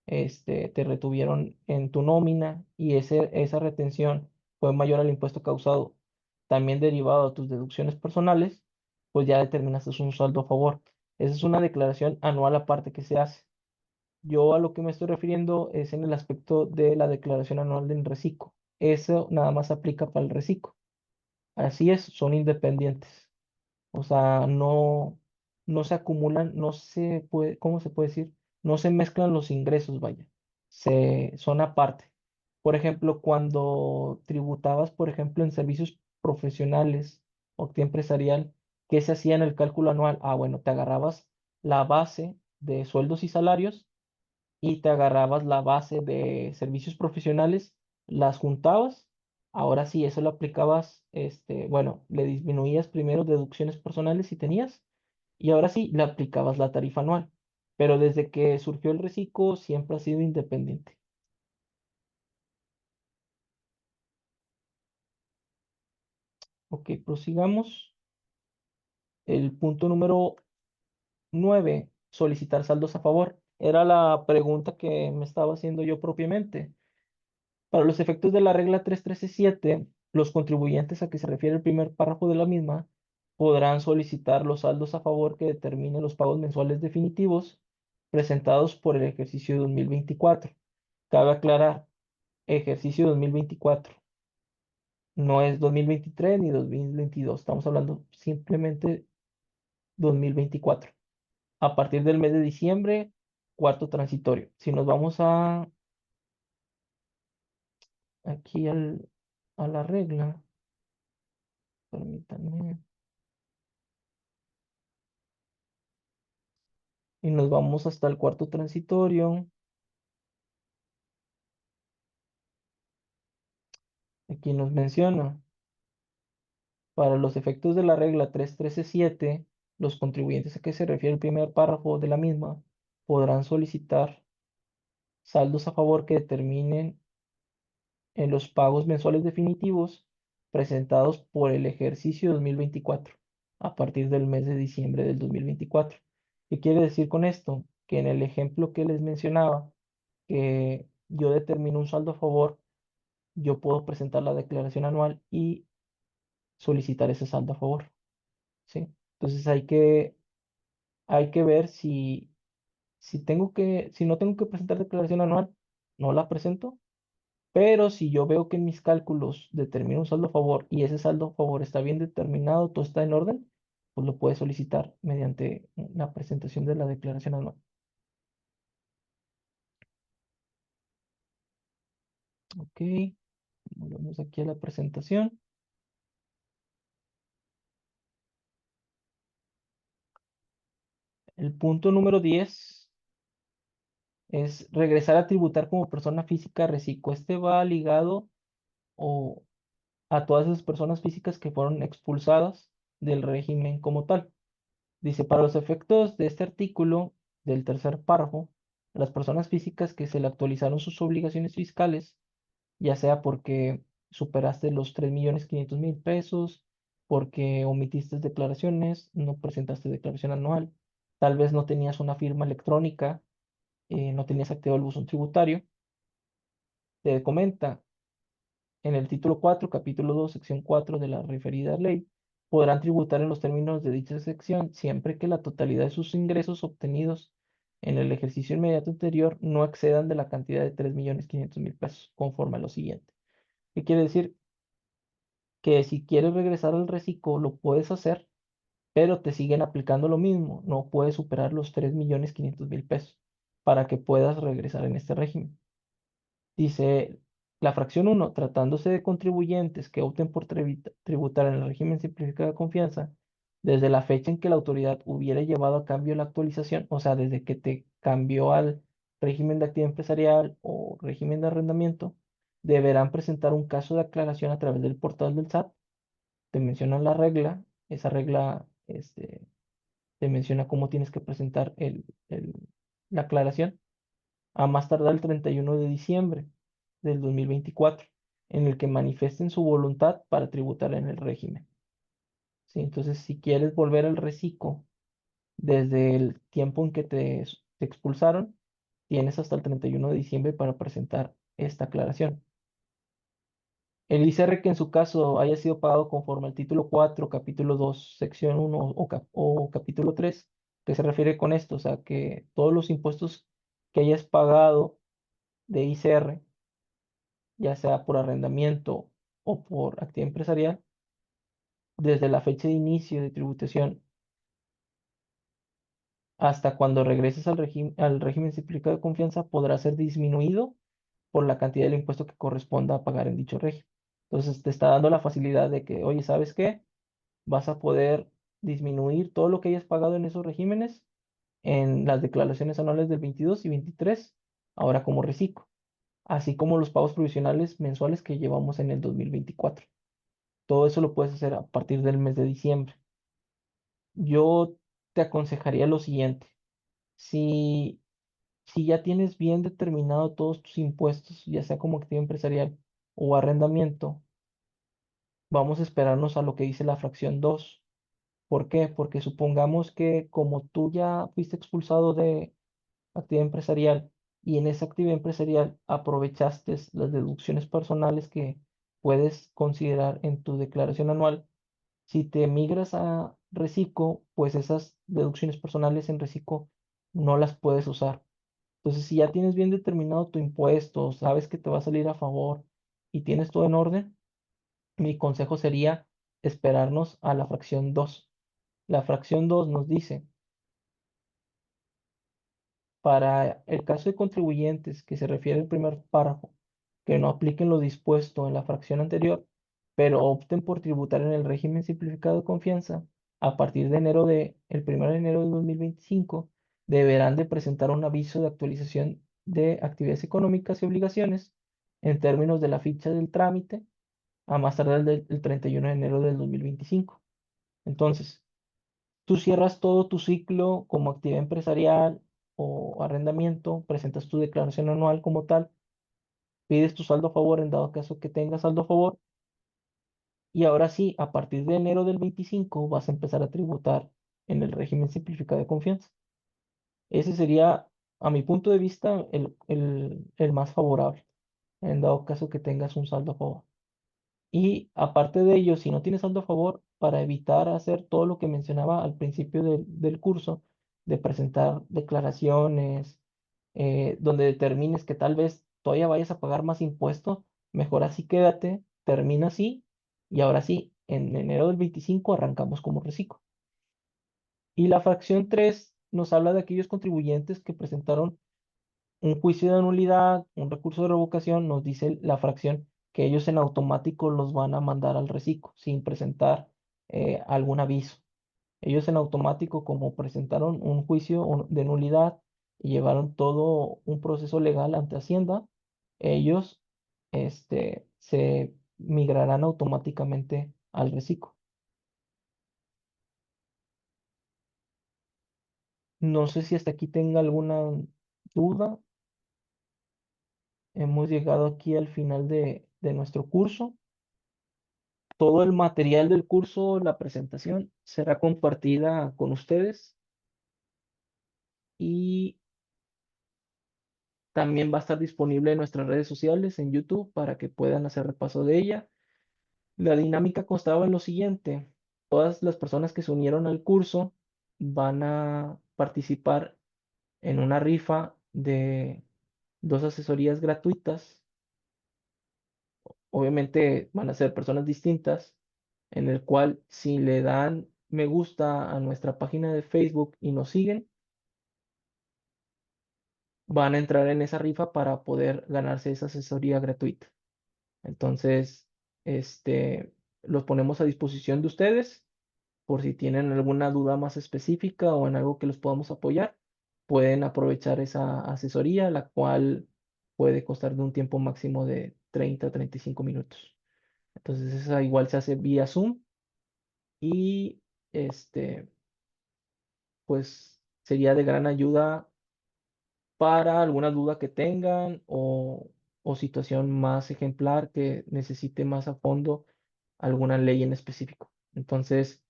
te retuvieron en tu nómina y esa retención fue mayor al impuesto causado, también derivado de tus deducciones personales, pues ya determinaste un saldo a favor. Esa es una declaración anual aparte que se hace. Yo a lo que me estoy refiriendo es en el aspecto de la declaración anual del reciclo. Eso nada más aplica para el reciclo. Así es, son independientes. O sea, no se acumulan, no se puede, ¿cómo se puede decir? No se mezclan los ingresos, vaya. Son aparte. Por ejemplo, cuando tributabas, por ejemplo, en servicios profesionales o actividad empresarial, ¿qué se hacía en el cálculo anual? Ah, bueno, te agarrabas la base de sueldos y salarios y te agarrabas la base de servicios profesionales, las juntabas, ahora sí, eso lo aplicabas, bueno, le disminuías primero deducciones personales si tenías, y ahora sí, le aplicabas la tarifa anual. Pero desde que surgió el reciclo, siempre ha sido independiente. Ok, prosigamos. El punto número 9, solicitar saldos a favor. Era la pregunta que me estaba haciendo yo propiamente. Para los efectos de la regla 313.7, los contribuyentes a que se refiere el primer párrafo de la misma podrán solicitar los saldos a favor que determinen los pagos mensuales definitivos presentados por el ejercicio 2024. Cabe aclarar, ejercicio 2024, no es 2023 ni 2022, estamos hablando simplemente 2024. A partir del mes de diciembre, cuarto transitorio. Si nos vamos aquí a la regla, permítanme. Y nos vamos hasta el cuarto transitorio. Aquí nos menciona, para los efectos de la regla 313.7, los contribuyentes a que se refiere el primer párrafo de la misma podrán solicitar saldos a favor que determinen en los pagos mensuales definitivos presentados por el ejercicio 2024 a partir del mes de diciembre del 2024. ¿Qué quiere decir con esto? Que en el ejemplo que les mencionaba, que yo determino un saldo a favor, yo puedo presentar la declaración anual y solicitar ese saldo a favor, ¿sí? Entonces hay que ver si no tengo que presentar declaración anual, no la presento, pero si yo veo que en mis cálculos determino un saldo a favor y ese saldo a favor está bien determinado, todo está en orden, pues lo puedes solicitar mediante la presentación de la declaración anual. Ok, volvemos aquí a la presentación. El punto número 10 es regresar a tributar como persona física reciclo. Este va ligado o a todas esas personas físicas que fueron expulsadas del régimen como tal. Dice, para los efectos de este artículo del tercer párrafo, las personas físicas que se le actualizaron sus obligaciones fiscales, ya sea porque superaste los 3.500.000 pesos, porque omitiste declaraciones, no presentaste declaración anual, tal vez no tenías una firma electrónica, no tenías activado el buzón tributario, te comenta en el título 4, capítulo 2, sección 4 de la referida ley, podrán tributar en los términos de dicha sección siempre que la totalidad de sus ingresos obtenidos en el ejercicio inmediato anterior no excedan de la cantidad de 3.500.000 pesos, conforme a lo siguiente. ¿Qué quiere decir? Que si quieres regresar al reciclo, lo puedes hacer, pero te siguen aplicando lo mismo. No puedes superar los 3.500.000 pesos para que puedas regresar en este régimen. Dice La fracción uno, tratándose de contribuyentes que opten por tributar en el régimen simplificado de confianza, desde la fecha en que la autoridad hubiera llevado a cambio la actualización, o sea, desde que te cambió al régimen de actividad empresarial o régimen de arrendamiento, deberán presentar un caso de aclaración a través del portal del SAT. Te mencionan la regla, esa regla te menciona cómo tienes que presentar la aclaración a más tardar el 31 de diciembre del 2024, en el que manifiesten su voluntad para tributar en el régimen. ¿Sí? Entonces, si quieres volver al reciclo desde el tiempo en que te expulsaron, tienes hasta el 31 de diciembre para presentar esta aclaración. El ICR que en su caso haya sido pagado conforme al título 4, capítulo 2, sección 1 o capítulo 3, que se refiere con esto, o sea, que todos los impuestos que hayas pagado de ICR, ya sea por arrendamiento o por actividad empresarial, desde la fecha de inicio de tributación hasta cuando regreses al régimen simplificado de confianza, podrá ser disminuido por la cantidad del impuesto que corresponda a pagar en dicho régimen. Entonces, te está dando la facilidad de que, oye, ¿sabes qué? Vas a poder disminuir todo lo que hayas pagado en esos regímenes en las declaraciones anuales del 22 y 23, ahora como reciclo, así como los pagos provisionales mensuales que llevamos en el 2024. Todo eso lo puedes hacer a partir del mes de diciembre. Yo te aconsejaría lo siguiente. Si, si ya tienes bien determinado todos tus impuestos, ya sea como actividad empresarial o arrendamiento, vamos a esperarnos a lo que dice la fracción 2. ¿Por qué? Porque supongamos que como tú ya fuiste expulsado de actividad empresarial y en esa actividad empresarial aprovechaste las deducciones personales que puedes considerar en tu declaración anual. Si te migras a Reciclo, pues esas deducciones personales en Reciclo no las puedes usar. Entonces, si ya tienes bien determinado tu impuesto, sabes que te va a salir a favor y tienes todo en orden, mi consejo sería esperarnos a la fracción 2. La fracción 2 nos dice, para el caso de contribuyentes que se refiere al primer párrafo, que no apliquen lo dispuesto en la fracción anterior, pero opten por tributar en el régimen simplificado de confianza, a partir de el 1 de enero de 2025, deberán de presentar un aviso de actualización de actividades económicas y obligaciones en términos de la ficha del trámite a más tardar el 31 de enero del 2025. Entonces, tú cierras todo tu ciclo como actividad empresarial o arrendamiento, presentas tu declaración anual como tal, pides tu saldo a favor en dado caso que tengas saldo a favor, y ahora sí, a partir de enero del 25 vas a empezar a tributar en el régimen simplificado de confianza. Ese sería, a mi punto de vista, el más favorable, en dado caso que tengas un saldo a favor. Y aparte de ello, si no tienes saldo a favor, para evitar hacer todo lo que mencionaba al principio del curso, de presentar declaraciones, donde determines que tal vez todavía vayas a pagar más impuestos, mejor así quédate, termina así, y ahora sí, en enero del 25 arrancamos como reciclo. Y la fracción 3 nos habla de aquellos contribuyentes que presentaron un juicio de nulidad, un recurso de revocación, nos dice la fracción que ellos en automático los van a mandar al reciclo sin presentar algún aviso. Ellos en automático, como presentaron un juicio de nulidad y llevaron todo un proceso legal ante Hacienda, ellos se migrarán automáticamente al reciclo. No sé si hasta aquí tenga alguna duda. Hemos llegado aquí al final de nuestro curso. Todo el material del curso, la presentación, será compartida con ustedes y también va a estar disponible en nuestras redes sociales, en YouTube, para que puedan hacer repaso de ella. La dinámica constaba en lo siguiente. Todas las personas que se unieron al curso van a participar en una rifa de 2 asesorías gratuitas. Obviamente van a ser personas distintas, en el cual si le dan me gusta a nuestra página de Facebook y nos siguen, van a entrar en esa rifa para poder ganarse esa asesoría gratuita. Entonces, este, los ponemos a disposición de ustedes por si tienen alguna duda más específica o en algo que los podamos apoyar. Pueden aprovechar esa asesoría, la cual puede costar de un tiempo máximo de 30 a 35 minutos. Entonces, esa igual se hace vía Zoom y este, pues sería de gran ayuda para alguna duda que tengan o situación más ejemplar que necesite más a fondo alguna ley en específico. Entonces,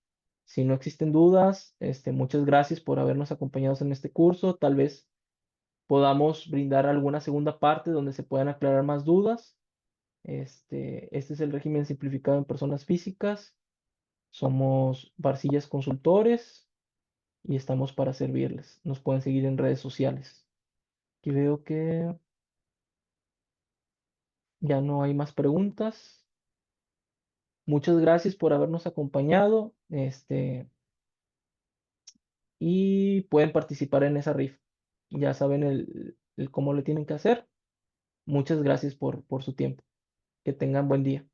si no existen dudas, muchas gracias por habernos acompañado en este curso. Tal vez podamos brindar alguna segunda parte donde se puedan aclarar más dudas. Este es el régimen simplificado en personas físicas. Somos Barcillas Consultores y estamos para servirles. Nos pueden seguir en redes sociales. Aquí veo que ya no hay más preguntas. Muchas gracias por habernos acompañado, y pueden participar en esa rifa. Ya saben el cómo lo tienen que hacer. Muchas gracias por su tiempo. Que tengan buen día.